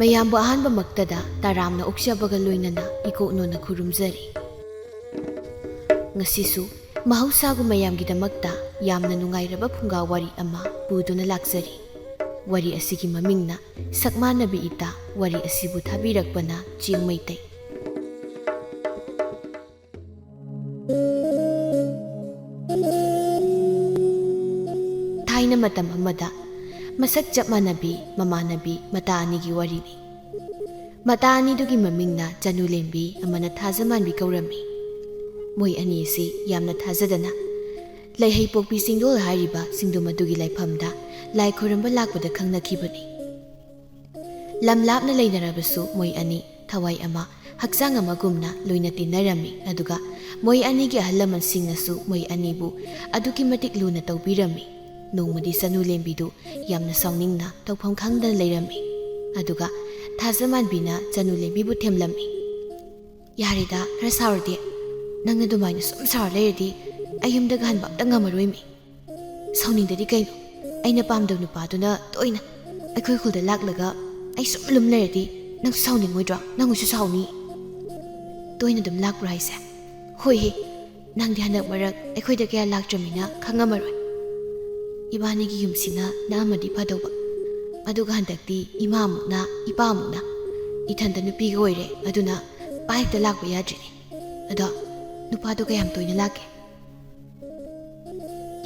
ꯃꯌꯥꯝꯕꯨ ꯑꯍꯥꯟꯕꯃꯛꯇꯗ ꯇꯔꯥꯝꯅ ꯑꯣꯛꯆꯕꯒ ꯂꯣꯏꯅꯅ ꯏꯀꯣꯛꯅꯣꯅ ꯈꯨꯔꯨꯝꯖꯔꯤ꯫ ꯉꯁꯤꯁꯨ ꯃꯍꯧꯁꯥꯒꯨꯝ ꯃꯌꯥꯝꯒꯤꯗꯃꯛꯇ ꯌꯥꯝꯅ ꯅꯨꯡꯉꯥꯏꯔꯕ ꯐꯨꯡꯒꯥ ꯋꯥꯔꯤ ꯑꯃ ꯄꯨꯗꯨꯅ ꯂꯥꯛꯆꯔꯤ꯫ ꯋꯥꯔꯤ ꯑꯁꯤꯒꯤ ꯃꯃꯤꯡꯅ ꯁꯛꯃꯥꯟꯅꯕꯤ ꯏꯇꯥ, ꯋꯥꯔꯤ ꯑꯁꯤꯕꯨ ꯊꯥꯕꯤꯔꯛꯄꯅ ꯆꯤꯡ ꯃꯩꯇꯩ꯫ ꯊꯥꯏꯅ ꯃꯇꯝ ꯑꯃꯗ ꯃꯁꯛ ꯆꯞ ꯃꯥꯟꯅꯕꯤ ꯃꯃꯥꯟꯅꯕꯤ ꯃꯇꯥ ꯑꯅꯤꯒꯤ ꯋꯥꯔꯤꯅꯤ꯫ ꯃꯇꯥ ꯑꯅꯤꯗꯨꯒꯤ ꯃꯃꯤꯡꯅ ꯆꯅꯨꯂꯦꯝꯕꯤ ꯑꯃꯅ ꯊꯥꯖꯃꯥꯟꯕꯤ ꯀꯧꯔꯝꯃꯤ꯫ ꯃꯣꯏ ꯑꯅꯤ ꯑꯁꯤ ꯌꯥꯝꯅ ꯊꯥꯖꯗꯅ ꯂꯩꯍꯩꯄꯣꯛꯄꯤ ꯆꯤꯡꯗꯣꯜ ꯍꯥꯏꯔꯤꯕ ꯆꯤꯡꯗꯨꯝ ꯑꯗꯨꯒꯤ ꯂꯥꯏꯐꯝꯗ ꯂꯥꯏ ꯈꯣꯏꯔꯝꯕ ꯂꯥꯛꯄꯗ ꯈꯪꯅꯈꯤꯕꯅꯤ꯫ ꯂꯝ ꯂꯥꯞꯅ ꯂꯩꯅꯔꯕꯁꯨ ꯃꯣꯏ ꯑꯅꯤ ꯊꯋꯥꯏ ꯑꯃ ꯍꯛꯆꯥꯡ ꯑꯃꯒꯨꯝꯅ ꯂꯣꯏꯅ ꯇꯤꯟꯅꯔꯝꯃꯤ꯫ ꯑꯗꯨꯒ ꯃꯣꯏ ꯑꯅꯤꯒꯤ ꯑꯍꯜ ꯂꯃꯟꯁꯤꯡꯅꯁꯨ ꯃꯣꯏ ꯑꯅꯤꯕꯨ ꯑꯗꯨꯛꯀꯤ ꯃꯇꯤꯛ ꯂꯨꯅ ꯇꯧꯕꯤꯔꯝꯃꯤ꯫ ꯅꯣꯡꯃꯗꯤ ꯆꯅꯨꯂꯦꯝꯕꯤꯗꯨ ꯌꯥꯝꯅ ꯁꯥꯎꯅꯤꯡꯅ ꯇꯧꯐꯝ ꯈꯪꯗꯅ ꯂꯩꯔꯝꯃꯤ꯫ ꯑꯗꯨꯒ ꯊꯥꯖꯃꯥꯟꯕꯤꯅ ꯆꯅꯨꯂꯦꯝꯕꯤꯕꯨ ꯊꯦꯝꯂꯝꯃꯤ꯫ "ꯌꯥꯔꯦꯗ, ꯈꯔ ꯁꯥꯎꯔꯗꯤ, ꯅꯪꯅ ꯑꯗꯨꯃꯥꯏꯅ ꯁꯨꯝ ꯁꯥꯎꯔ ꯂꯩꯔꯗꯤ ꯑꯩ ꯌꯨꯝꯗꯒ ꯍꯟꯕ ꯑꯝꯇ ꯉꯝꯃꯔꯣꯏꯃꯤ꯫ ꯁꯥꯎꯅꯤꯡꯗꯗꯤ ꯀꯩꯅꯣ, ꯑꯩꯅ ꯄꯥꯝꯗꯕ ꯅꯨꯄꯥꯗꯨꯅ ꯇꯣꯏꯅ ꯑꯩꯈꯣꯏ ꯈꯨꯜꯗ ꯂꯥꯛꯂꯒ ꯑꯩ ꯁꯨꯝ ꯂꯨꯝ ꯂꯩꯔꯗꯤ ꯅꯪꯁꯨ ꯁꯥꯎꯅꯤꯡꯉꯣꯏꯗ꯭ꯔꯣ? ꯅꯪꯁꯨ ꯁꯥꯎꯅꯤ꯫ ꯇꯣꯏꯅ ꯑꯗꯨꯝ ꯂꯥꯛꯄ꯭ꯔꯣ ꯍꯥꯏꯁꯦ? ꯍꯣꯏꯍꯦ, ꯅꯪꯗꯤ ꯍꯟꯗꯛ ꯃꯔꯛ ꯑꯩꯈꯣꯏꯗ ꯀꯌా ꯂꯥꯛꯇ꯭ꯔꯃꯤꯅ ꯈꯪꯉꯝꯃꯔꯣꯏ꯫ ꯏꯕꯥꯅꯤꯒꯤ ꯌꯨꯝꯁꯤꯅ ꯅꯛꯑꯝꯃꯗꯤ ꯐꯗꯧꯕ, ꯑꯗꯨꯒ ꯍꯟꯗꯛꯇꯤ ꯏꯃꯥꯃꯨꯛꯅ ꯏꯄꯥꯃꯨꯛꯅ ꯏꯊꯟꯇ ꯅꯨꯄꯤꯒ ꯑꯣꯏꯔꯦ, ꯑꯗꯨꯅ ꯄꯥꯏꯛꯇ ꯂꯥꯛꯄ ꯌꯥꯗ꯭ꯔꯤꯅꯦ꯫ ꯑꯗꯣ ꯅꯨꯄꯥꯗꯣ ꯀꯌꯥꯝ ꯇꯣꯏꯅ ꯂꯥꯛꯀꯦ?"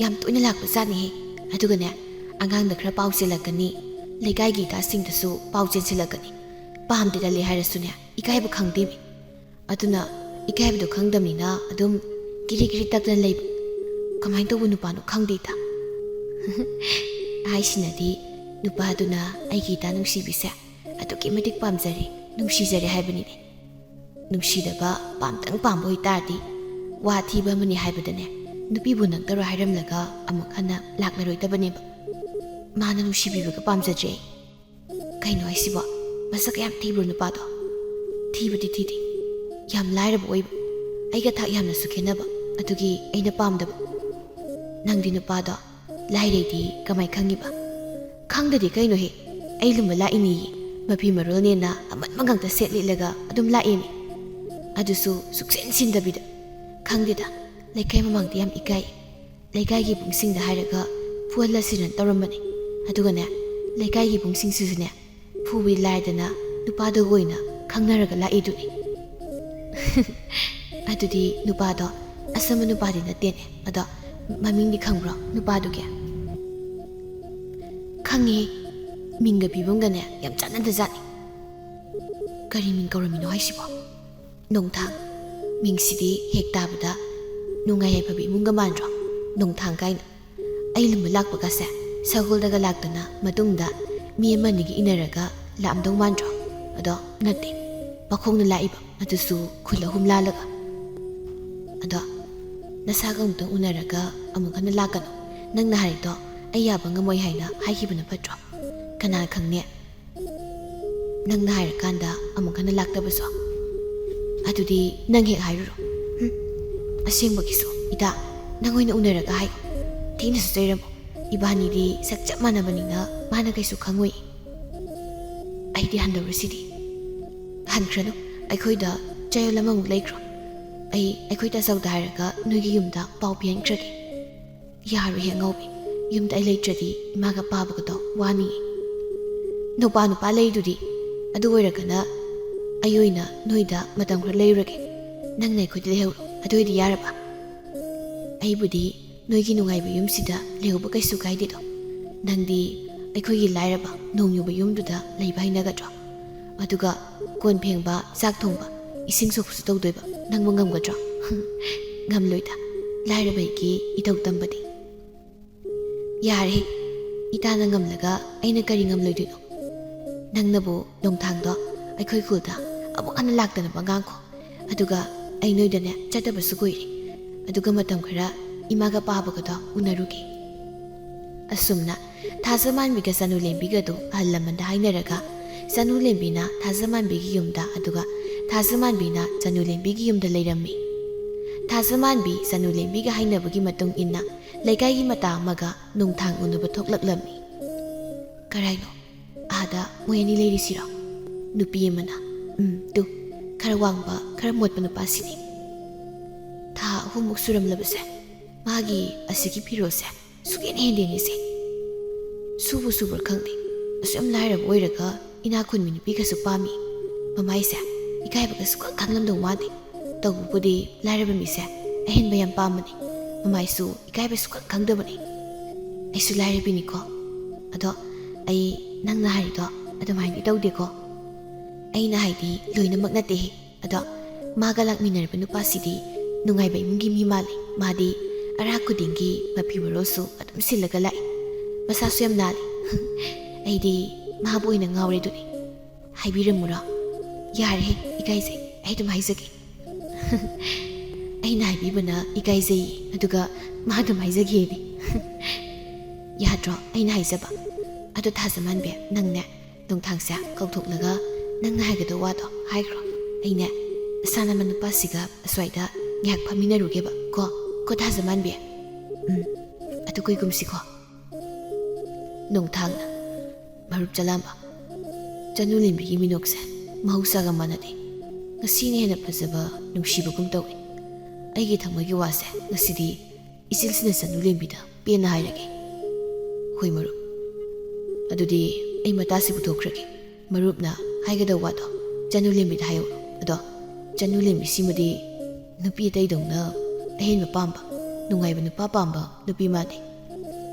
"ꯌꯥꯝ ꯇꯣꯏꯅ ꯂꯥꯛꯄ ꯖꯥꯠꯅꯤꯍꯦ, ꯑꯗꯨꯒꯅꯦ ꯑꯉꯥꯡꯗ ꯈꯔ ꯄꯥꯎ ꯆꯦꯜꯂꯛꯀꯅꯤ, ꯂꯩꯀꯥꯏꯒꯤ ꯏꯇꯥꯁꯤꯡꯗꯁꯨ ꯄꯥꯎ ꯆꯦꯟꯁꯤꯜꯂꯛꯀꯅꯤ꯫ ꯄꯥꯝꯗꯦ ꯇꯜꯂꯦ ꯍꯥꯏꯔꯁꯨꯅꯦ ꯏꯀꯥꯏꯕ ꯈꯪꯗꯦꯃꯤ꯫ ꯑꯗꯨꯅ ꯏꯀꯥꯏꯕꯗꯣ ꯈꯪꯗꯕꯅꯤꯅ ꯑꯗꯨꯝ ꯀꯤꯔꯤ ꯀꯤꯔꯤ ꯇꯛꯇꯅ ꯂꯩꯕ꯫ ꯀꯃꯥꯏꯅ ꯇꯧꯕ ꯅꯨꯄꯥꯅꯣ ꯈꯪꯗꯦꯗ." ꯍꯥꯏꯁꯤꯅꯗꯤ ꯅꯨꯄꯥꯗꯨꯅ ꯑꯩꯒꯤ ꯏꯇꯥ ꯅꯨꯡꯁꯤꯕꯤꯁꯦ ꯑꯗꯨꯛꯀꯤ ꯃꯇꯤꯛ ꯄꯥꯝꯖꯔꯦ, ꯅꯨꯡꯁꯤꯖꯔꯦ ꯍꯥꯏꯕꯅꯤꯅꯦ꯫ ꯅꯨꯡꯁꯤꯗꯕ ꯄꯥꯝꯇꯪ ꯄꯥꯝꯕ ꯑꯣꯏꯇꯥꯔꯗꯤ ꯋꯥ ꯊꯤꯕ ꯑꯃꯅꯤ ꯍꯥꯏꯕꯗꯅꯦ ꯅꯨꯄꯤꯕꯨ ꯅꯪꯇꯔꯣ ꯍꯥꯏꯔꯝꯂꯒ ꯑꯃꯨꯛ ꯍꯟꯅ ꯂꯥꯛꯂꯔꯣꯏꯗꯕꯅꯦꯕ꯫ ꯃꯥꯅ ꯅꯨꯡꯁꯤꯕꯤꯕꯒ ꯄꯥꯝꯖꯗ꯭ꯔꯦ ꯑꯩ꯫ ꯀꯩꯅꯣ ꯍꯥꯏꯁꯤꯕꯣ, ꯃꯁꯛ ꯌꯥꯝ ꯊꯤꯕ꯭ꯔꯣ ꯅꯨꯄꯥꯗꯣ? "ꯊꯤꯕꯗꯤ ꯊꯤꯗꯦ, ꯌꯥꯝ ꯂꯥꯏꯔꯕ ꯑꯣꯏꯕ, ꯑꯩꯒ ꯊꯥꯛ ꯌꯥꯝꯅꯁꯨ ꯈꯦꯠꯅꯕ, ꯑꯗꯨꯒꯤ ꯑꯩꯅ ꯄꯥꯝꯗꯕ." "ꯅꯪꯗꯤ ꯅꯨꯄꯥꯗꯣ ꯂꯥꯏꯔꯩꯗꯤ ꯀꯃꯥꯏ ꯈꯪꯉꯤꯕ?" "ꯈꯪꯗꯗꯤ ꯀꯩꯅꯣꯍꯦ, ꯑꯩ ꯂꯨꯝꯕ ꯂꯥꯛꯏꯅꯤꯌꯦ, ꯃꯐꯤ ꯃꯔꯣꯜꯅꯦꯅ ꯑꯃꯟꯕ ꯉꯥꯛꯇ ꯁꯦꯠ ꯂꯤꯠꯂꯒ ꯑꯗꯨꯝ ꯂꯥꯛꯑꯦꯃꯤ, ꯑꯗꯨꯁꯨ ꯁꯨꯛꯁꯤꯟ ꯁꯤꯟꯗꯕꯤꯗ꯫ ꯈꯪꯗꯦꯗ, ꯂꯩꯀꯥꯏ ꯃꯃꯥꯡꯗ ꯌꯥꯝ ꯏꯀꯥꯏ, ꯂꯩꯀꯥꯏꯒꯤ ꯏꯕꯨꯡꯁꯤꯡꯗ ꯍꯥꯏꯔꯒ ꯐꯨꯍꯜꯂꯁꯤꯔꯅ ꯇꯧꯔꯝꯕꯅꯦ꯫ ꯑꯗꯨꯒꯅꯦ ꯂꯩꯀꯥꯏꯒꯤ ꯏꯕꯨꯡꯁꯤꯡꯁꯤꯁꯨꯅꯦ ꯐꯨꯕꯤ ꯂꯥꯏꯔꯗꯅ ꯅꯨꯄꯥꯗꯨꯒ ꯑꯣꯏꯅ ꯈꯪꯅꯔꯒ ꯂꯥꯛꯏꯗꯨꯅꯤ." "ꯑꯗꯨꯗꯤ ꯅꯨꯄꯥꯗꯣ ꯑꯁꯝꯕ ꯅꯨꯄꯥꯗꯤ ꯅꯠꯇꯦꯅꯦ꯫ ꯑꯗꯣ ꯃꯃꯤꯡꯗꯤ ꯈꯪꯕ꯭ꯔꯣ ꯅꯨꯄꯥꯗꯨꯒꯤ?" "ꯈꯪꯉꯦ, ꯃꯤꯡꯒ ꯐꯤꯕꯝꯒꯅꯦ ꯌꯥꯝ ꯆꯥꯟꯅꯗꯖꯥꯠꯅꯤ." "ꯀꯔꯤ ꯃꯤꯡ ꯀꯧꯔꯝꯃꯤꯅꯣ ꯍꯥꯏꯁꯤꯕꯣ?" "ꯅꯣꯡꯊꯥꯡ." "ꯃꯤꯡꯁꯤꯗꯤ ꯍꯦꯛ ꯇꯥꯕꯗ ꯅꯨꯡꯉꯥꯏ ꯌꯥꯏꯐꯕ ꯏꯃꯨꯡꯒ ꯃꯥꯟꯗ꯭ꯔꯣ? ꯅꯣꯡꯊꯥꯡ ꯀꯥꯏꯅ꯫ ꯑꯩ ꯂꯨꯝꯕ ꯂꯥꯛꯄꯒꯁꯦ ꯁꯒꯣꯜꯗꯒ ꯂꯥꯛꯇꯅ ꯃꯇꯨꯡꯗ ꯃꯤ ꯑꯃꯅꯤꯒ ꯏꯟꯅꯔꯒ ꯂꯥꯛꯑꯝꯗꯧ ꯃꯥꯟꯗ꯭ꯔꯣ? ꯑꯗꯣ ꯅꯠꯇꯦ, ꯃꯈꯣꯡꯅ ꯂꯥꯛꯏꯕ, ꯑꯗꯨꯁꯨ ꯈꯨꯜ 3 ꯂꯥꯜꯂꯒ." "ꯑꯗꯣ ꯅꯁꯥꯒ ꯑꯃꯨꯛꯇꯪ ꯎꯅꯔꯒ ꯑꯃꯨꯛ ꯍꯟꯅ ꯂꯥꯛꯀꯅꯨ, ꯅꯪꯅ ꯍꯥꯏꯔꯤꯗꯣ ꯑꯩ ꯌꯥꯕ ꯉꯝꯃꯣꯏ ꯍꯥꯏꯅ ꯍꯥꯏꯈꯤꯕꯅ ꯐꯠꯇ꯭ꯔꯣ? ꯀꯅꯥ ꯈꯪꯅꯤ, ꯅꯪꯅ ꯍꯥꯏꯔꯀꯥꯟꯗ ꯑꯃꯨꯛ ꯍꯟꯅ ꯂꯥꯛꯇꯕꯁꯨ." "ꯑꯗꯨꯗꯤ ꯅꯪ ꯍꯦꯛ ꯍꯥꯏꯔꯨꯔꯣ." "ꯑꯁꯦꯡꯕꯒꯤꯁꯨ ꯏꯇꯥ, ꯅꯪ ꯑꯣꯏꯅ ꯎꯅꯔꯒ ꯍꯥꯏꯌꯣ, ꯊꯤꯅꯁꯨ ꯆꯩꯔꯝꯃꯣ, ꯏꯕꯥꯅꯤꯗꯤ ꯁꯛ ꯆꯞ ꯃꯥꯟꯅꯕꯅꯤꯅ ꯃꯥꯅ ꯀꯩꯁꯨ ꯈꯪꯉꯣꯏ." "ꯑꯩꯗꯤ ꯍꯟꯗꯧꯔꯁꯤꯗꯤ." "ꯍꯟꯈ꯭ꯔꯅꯨ, ꯑꯩꯈꯣꯏꯗ ꯆꯌꯣꯜ ꯑꯃꯃꯨꯛ ꯂꯩꯈ꯭ꯔꯣ, ꯑꯩꯈꯣꯏ ꯇꯥꯆꯧꯗ ꯍꯥꯏꯔꯒ ꯅꯣꯏꯒꯤ ꯌꯨꯝꯗ ꯄꯥꯎ ꯄꯤꯍꯟꯈ꯭ꯔꯒꯦ." "ꯌꯥꯔꯣꯏꯍꯦ ꯑꯉꯥꯎꯕꯤ, ꯌꯨꯝꯗ ꯑꯩ ꯂꯩꯇ꯭ꯔꯗꯤ ꯏꯃꯥꯒ ꯄꯥꯕꯒꯗꯣ ꯋꯥꯅꯤꯌꯦ." "ꯅꯨꯄꯥ ꯂꯩꯗꯨꯗꯤ, ꯑꯗꯨ ꯑꯣꯏꯔꯒꯅ ꯑꯩ ꯑꯣꯏꯅ ꯅꯣꯏꯗ ꯃꯇꯝ ꯈꯔ ꯂꯩꯔꯨꯔꯒꯦ, ꯅꯪꯅ ꯑꯩꯈꯣꯏꯗ ꯂꯩꯍꯧꯔꯣ, ꯑꯗꯨ ꯑꯣꯏꯗꯤ ꯌꯥꯔꯕ?" "ꯑꯩꯕꯨꯗꯤ ꯅꯣꯏꯒꯤ ꯅꯨꯡꯉꯥꯏꯕ ꯌꯨꯝꯁꯤꯗ ꯂꯩꯍꯧꯕ ꯀꯩꯁꯨ ꯀꯥꯏꯗꯦꯗꯣ, ꯅꯪꯗꯤ ꯑꯩꯈꯣꯏꯒꯤ ꯂꯥꯏꯔꯕ ꯅꯣꯡ ꯌꯨꯕ ꯌꯨꯝꯗꯨꯗ ꯂꯩꯕ ꯍꯩꯅꯒꯗ꯭ꯔꯣ? ꯑꯗꯨꯒ ꯀꯣꯟ ꯐꯦꯡꯕ, ꯆꯥꯛ ꯊꯣꯡꯕ, ꯏꯁꯤꯡ ꯁꯣꯛꯄꯁꯨ ꯇꯧꯗꯣꯏꯕ, ꯅꯪꯕꯨ ꯉꯝꯒꯗ꯭ꯔꯣ?" "ꯉꯝꯂꯣꯏꯗ, ꯂꯥꯏꯔꯕꯒꯤ ꯏꯊꯧ ꯇꯝꯕꯗꯤ." "ꯌꯥꯔꯦ, ꯏꯇꯥꯅ ꯉꯝꯂꯒ ꯑꯩꯅ ꯀꯔꯤ ꯉꯝꯂꯣꯏꯗꯣꯏꯅꯣ? ꯅꯪꯅꯕꯨ ꯅꯣꯡꯊꯥꯡꯗꯣ ꯑꯩꯈꯣꯏ ꯈꯨꯜꯗ ꯑꯃꯨꯛ ꯍꯟꯅ ꯂꯥꯛꯇꯅꯕ ꯉꯥꯡꯈꯣ, ꯑꯗꯨꯒ ꯑꯩ ꯅꯣꯏꯗꯅꯦ ꯆꯠꯇꯕꯁꯨ ꯀꯨꯏꯔꯦ, ꯑꯗꯨꯒ ꯃꯇꯝ ꯈꯔ ꯏꯃꯥꯒ ꯄꯥꯕꯒꯗꯣ ꯎꯅꯔꯨꯒꯦ." ꯑꯁꯨꯝꯅ ꯊꯥꯖꯃꯥꯟꯕꯤꯒ ꯆꯅꯨꯂꯦꯝꯕꯤꯒꯗꯨ ꯑꯍꯜ ꯂꯃꯟꯗ ꯍꯥꯏꯅꯔꯒ ꯆꯅꯨꯂꯦꯝꯕꯤꯅ ꯊꯥꯖꯃꯥꯟꯕꯤꯒꯤ ꯌꯨꯝꯗ, ꯑꯗꯨꯒ ꯊꯥꯖꯃꯥꯟꯕꯤꯅ ꯆꯅꯨꯂꯦꯝꯕꯤꯒꯤ ꯌꯨꯝꯗ ꯂꯩꯔꯝꯃꯤ꯫ ꯊꯥꯖꯃꯥꯟꯕꯤ ꯆꯅꯨꯂꯦꯝꯕꯤꯒ ꯍꯥꯏꯅꯕꯒꯤ ꯃꯇꯨꯡ ꯏꯟꯅ ꯂꯩꯀꯥꯏꯒꯤ ꯃꯇꯥ ꯑꯃꯒ ꯅꯣꯡꯊꯥꯡ ꯎꯅꯕ ꯊꯣꯛꯂꯛꯂꯝꯃꯤ꯫ "ꯀꯔꯥꯏꯅꯣ, ꯑꯥꯗ ꯃꯣꯏ ꯑꯅꯤ ꯂꯩꯔꯤꯁꯤꯔꯣ?" Nupi amana tu khara wangba khara motpa nupasini tha ahumuk suramlabase magi asigi pirose sugen hendeni se subu subur khangni asam lairab oiraga ina khunmi nupi kasu pami mamai se ikai baga su khanglam do madi tawbudi lairab mi se ahin bayam pamani mamai su ikai ba su khangdabani ai su lairabini ko ado ai nangna hari do adamai ni tawde ko ai na haidi loina mak nate ado maga lakminar ba nupasidi nungai ba imgi mi mali madi ara kudingi mapi warosu adam silaga lai masa su yam nali ai di mahabu ina ngawre duni haibiramura yare ikai sai ai dum haizagi ai na haibi bana ikai sai aduga mahadum haizagi ni yadro ai na haizaba ado thasaman be nangne dongthangsa kauthok nang haigado wado haigro aine sana manupasiga aswaida ngak phamina rugeba ko thasaman be atu koi gumsi ko nongthang marup jalamba janulimbi gi minokse mahausa ga manade ngasini hena phajaba nungsiba gum tawi aigi thamagi wase ngasidi isilsina janulimbi da pena hairage hoi marup adudi ai matasi buthokrage marupna haigada wado janulimbi da hayo ado janulimbi simadi nupi tai dongna ahin pamba nungai ba nupa pamba nupi mani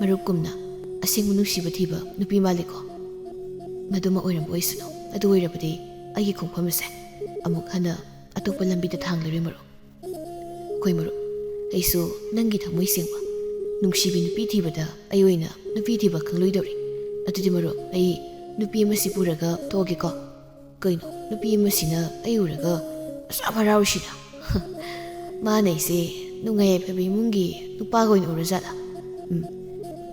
marup kumna asing nusiba thiba nupi maliko maduma oiram oisno adu oirabadi agi khongphamse amuk hana atokpa lambi da thanglare maru koi maru aisu nangi thamoi singwa nungsibi nupi thibada ayoina nupi thiba khangloi adudi maru ai nupi masi puraga toge ko kaino nupi masina ayuraga asabaraushina manai se nungai phabi mungi nupa goin urajala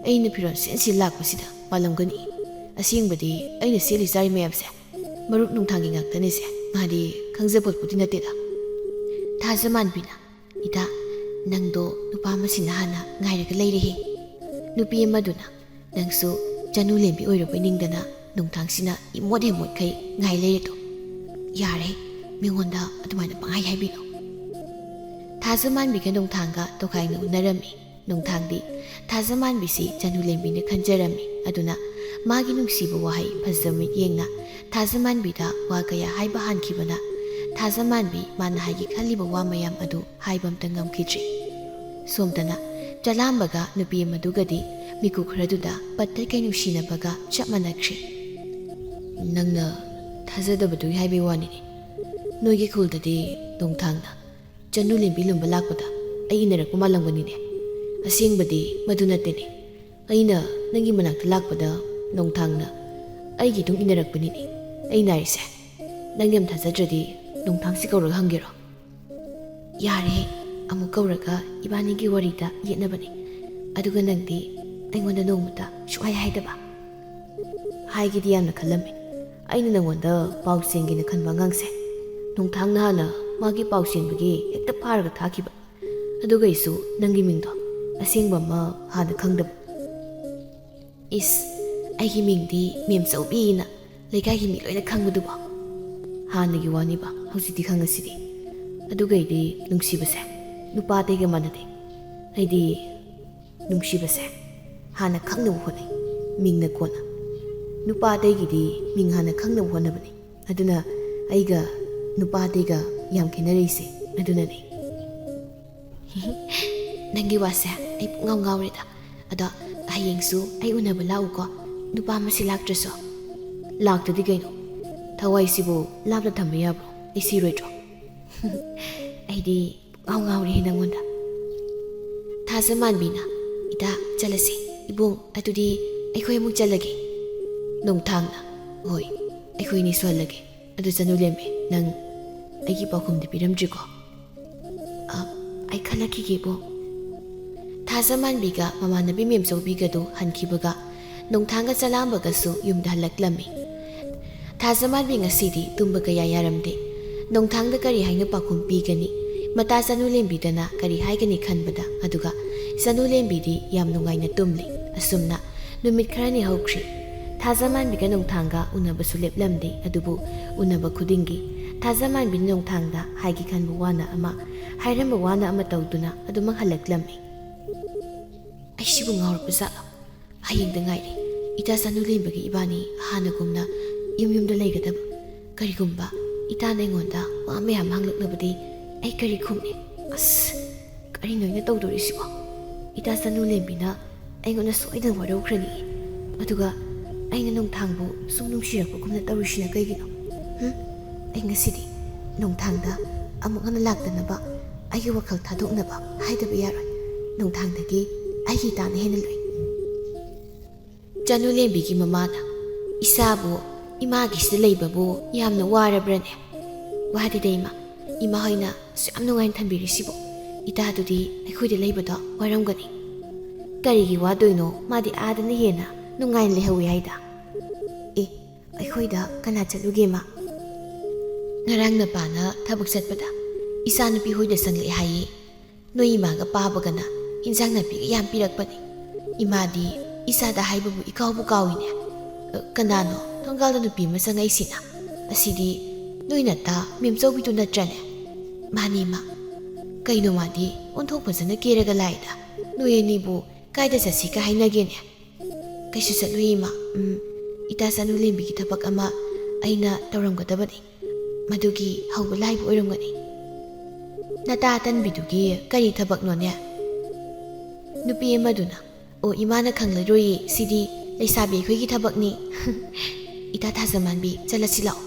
aina piron sensi lakpasida malamgani asingbadi aina seli sari mayamse marup nungthangi ngaktani se madi khangjapot pudi nateda thajaman bina ida nangdo nupa masina hana ngairaga leirehi nupi amaduna nangsu janulembi oiraboi ningdana nungthangsina imod hemot khai ngai leireto yare mingonda adumaina pangai haibino thajaman biga nungthanga tokai unarami nungthangdi thajaman bisi janulembi ne khanjarami aduna magi nungsiba wahai phajami yengna thajaman bida wakaya haiba hankibana thajaman bi mana haigi khaliba wa mayam adu haibam tangam khitri somdana jalambaga nupi madugadi miku khraduda pattai kai nushinabaga chapmanakri nangna thajadabadu haibe wani noigi khuldadi dongthangna janulimbi lumba lakpada ai inarak malangbani ne asingbadi madunateni aina nangi manakta lakpada nongthangna aigi dung inarakpani ni ai narise nangyam thajadradi nongthangsi kaurag hangero yare amu kauraga ibanigi warida yetnabani aduga nangdi aingonda nongmuta shuai haidaba haigidi yamna khalami aina nangonda pausengina khanba ngangse nongthangna hana magi pausenbagi hekta pharaga thakiba aduga isu nangi mingdo asengba ma hana khangdaba is aigi mingdi memsaubi na lekai gi mi loina khangbuduba hanagi waniba hausiti khangasidi aduga idi nungsibase nupa tege manade aidi nungsibase hana khangna hone mingna kona nupa tege ming hana khangna hone bani aduna aiga nupa tega yam khenareise aduna ne nangi wase ai ngaw ngawrida ada hayengsu ai unaba lauko nupa masi laktraso laktadi gaino thawai sibo labda thambe yabro ai siroidro aidi ngaw ngawri hinangonda thajaman bina ida chalasi ibong atudi aikhoi mu chalage nongthangna hoi aikhoi ni swalage adu janulembe nang aigi pakhumdi piramjiko ai khalaki gebo thajaman biga mamanabi memso bigadu hankibaga nongthanga chalambaga su yumda halaklami thajaman bi ngasidi tumbaga yayaramde nongthangda kari haina pakhum pigani mata janulembidana kari haigani khanbada aduga janulembidi yam nungaina tumli asumna numit kharani hawkri ꯊꯥꯖꯃꯥꯟꯕꯤꯒ ꯅꯣꯡꯊꯥꯡꯒ ꯎꯅꯕꯁꯨ ꯂꯦꯞꯂꯝꯗꯦ ꯑꯗꯨꯕꯨ ꯎꯅꯕ ꯈꯨꯗꯤꯡꯒꯤ ꯊꯥꯖꯃꯥꯟꯕꯤꯅ ꯅꯣꯡꯊꯥꯡꯗ ꯍꯥꯏꯒꯦ ꯈꯟꯕ ꯋꯥꯅ ꯑꯃ ꯍꯥꯏꯔꯝꯕ ꯋꯥꯅ ꯑꯃ ꯇꯧꯗꯨꯅ ꯑꯗꯨꯃꯛ ꯍꯜꯂꯛꯂꯝꯃꯤ꯫ ꯑꯩꯁꯤꯕꯨ ꯉꯥꯎꯔꯛꯄ ꯖꯥꯠꯂꯣ? ꯍꯌꯦꯡꯗ ꯉꯥꯏꯔꯦ ꯏꯇꯥ ꯆꯅꯨꯂꯦꯝꯕꯒꯤ ꯏꯕꯥꯅꯤ ꯍꯥꯟꯅꯒꯨꯝꯅ ꯌꯨꯝꯗ ꯂꯩꯒꯗꯕ꯫ ꯀꯔꯤꯒꯨꯝꯕ ꯏꯇꯥꯅ ꯑꯩꯉꯣꯟꯗ ꯋꯥ ꯃꯌꯥꯝ ꯍꯪꯂꯛꯂꯕꯗꯤ ꯑꯩ ꯀꯔꯤ ꯈꯨꯝꯅꯤ? ꯑꯁ ꯀꯔꯤꯅꯣ ꯑꯩꯅ ꯇꯧꯗꯣꯔꯤꯁꯤꯕꯣ? ꯏꯇꯥ ꯆꯅꯨꯂꯦꯝꯕꯤꯅ ꯑꯩꯉꯣꯟꯗ ꯁꯣꯏꯗꯅ ꯋꯥꯔꯧꯈ꯭ꯔꯅꯤ꯫ ꯑꯗꯨꯒ ꯑꯩꯅ ꯅꯣꯡꯊꯥꯡꯕꯨ ꯁꯨꯝ ꯅꯨꯡꯁꯤꯔꯛꯄꯒꯨꯝꯅ ꯇꯧꯔꯤꯁꯤꯅ ꯀꯩꯒꯤꯅꯣ? ꯑꯩ ꯉꯁꯤꯗꯤ ꯅꯣꯡꯊꯥꯡꯗ ꯑꯃꯨꯛ ꯍꯟꯅ ꯂꯥꯛꯇꯅꯕ ꯑꯩꯒꯤ ꯋꯥꯈꯜ ꯊꯥꯗꯣꯛꯅꯕ ꯍꯥꯏꯗꯕ ꯌꯥꯔꯣꯏ꯫ ꯅꯣꯡꯊꯥꯡꯗꯒꯤ ꯑꯩꯒꯤ ꯏꯇꯥꯅ ꯍꯦꯟꯅ ꯂꯨꯏ꯫ ꯆꯅꯨꯂꯦꯝꯕꯤꯒꯤ ꯃꯃꯥꯅ ꯏꯆꯥꯕꯨ ꯏꯃꯥꯒꯤꯁꯤꯗ ꯂꯩꯕꯕꯨ ꯌꯥꯝꯅ ꯋꯥꯔꯕ꯭ꯔꯅꯦ? ꯋꯥꯗꯦꯗ ꯏꯃꯥ, ꯏꯃꯥ ꯍꯣꯏꯅ ꯌꯥꯝ ꯅꯨꯡꯉꯥꯏꯅ ꯊꯝꯕꯤꯔꯤꯁꯤꯕꯨ ꯏꯇꯥꯗꯨꯗꯤ ꯑꯩꯈꯣꯏꯗ ꯂꯩꯕꯗꯣ ꯋꯥꯔꯝꯒꯅꯤ꯫ ꯀꯔꯤꯒꯤ ꯋꯥꯗꯣꯏꯅꯣ? ꯃꯥꯗꯤ ꯑꯥꯗꯅ ꯍꯦꯟꯅ ꯅꯨꯡꯉꯥꯏꯅ ꯂꯩꯍꯧꯏ ꯍꯥꯏꯗ꯫ ꯑꯩꯈꯣꯏꯗ ꯀꯅꯥ ꯆꯠꯂꯨꯒꯦ ꯃꯥ? ꯉꯔꯥꯡ ꯅꯄꯥꯅ ꯊꯕꯛ ꯆꯠꯄꯗ ꯏꯆꯥꯅꯨꯄꯤ ꯍꯣꯏꯗ ꯆꯪꯂꯛꯑꯦ ꯍꯥꯏꯌꯦ꯫ ꯅꯣꯏ ꯏꯃꯥꯒ ꯄꯥꯕꯒꯅ ꯏꯟꯖꯥꯡ ꯅꯥꯄꯤꯒ ꯌꯥꯝ ꯄꯤꯔꯛꯄꯅꯤ꯫ ꯏꯃꯥꯗꯤ ꯏꯆꯥꯗ ꯍꯥꯏꯕꯕꯨ ꯏꯀꯥꯎꯕꯨ ꯀꯥꯎꯏꯅꯦ꯫ ꯀꯅꯥꯅꯣ ꯊꯣꯡꯒꯥꯜꯗ ꯅꯨꯄꯤ ꯑꯃ ꯆꯪꯉꯛꯏꯁꯤꯅ? ꯑꯁꯤꯗꯤ ꯅꯣꯏ ꯅꯇꯥ ꯃꯦꯝꯆꯧꯕꯤꯗꯨ ꯅꯠꯇ꯭ꯔꯅꯦ? ꯃꯥꯅꯤ ꯏꯃꯥ꯫ ꯀꯩꯅꯣ ꯃꯥꯗꯤ ꯑꯣꯟꯊꯣꯛ ꯐꯖꯅ ꯀꯦꯔꯒ ꯂꯥꯛꯏꯗ꯫ ꯅꯣꯏ ꯑꯅꯤꯕꯨ ꯀꯥꯏꯗ ꯆꯠꯁꯤꯒ ꯍꯥꯏꯅꯒꯦꯅꯦ? ꯀꯩꯁꯨ ꯆꯠꯂꯨꯏ ꯏꯃꯥ꯫ ꯏꯇꯥ ꯆꯅꯨꯂꯦꯝꯕꯤꯒꯤ ꯊꯕꯛ ꯑꯃ ꯑꯩꯅ ꯇꯧꯔꯝꯒꯗꯕꯅꯤ꯫ ꯃꯗꯨꯒꯤ ꯍꯧꯕ ꯂꯥꯏꯕ ꯑꯣꯏꯔꯝꯒꯅꯤ꯫ ꯅꯇꯥ ꯑꯇꯟꯕꯤꯗꯨꯒꯤ ꯀꯔꯤ ꯊꯕꯛꯅꯣꯅꯦ? ꯅꯨꯄꯤ ꯑꯃꯗꯨꯅ ꯏꯃꯥꯅ ꯈꯪꯂꯔꯣꯏꯌꯦ, ꯁꯤꯗꯤ ꯂꯩꯁꯥꯕꯤ ꯑꯩꯈꯣꯏꯒꯤ ꯊꯕꯛꯅꯤ꯫ ꯏꯇꯥ ꯊꯥꯖꯃꯥꯟꯕꯤ ꯆꯠꯂꯁꯤ ꯂꯥꯛꯑꯣ꯫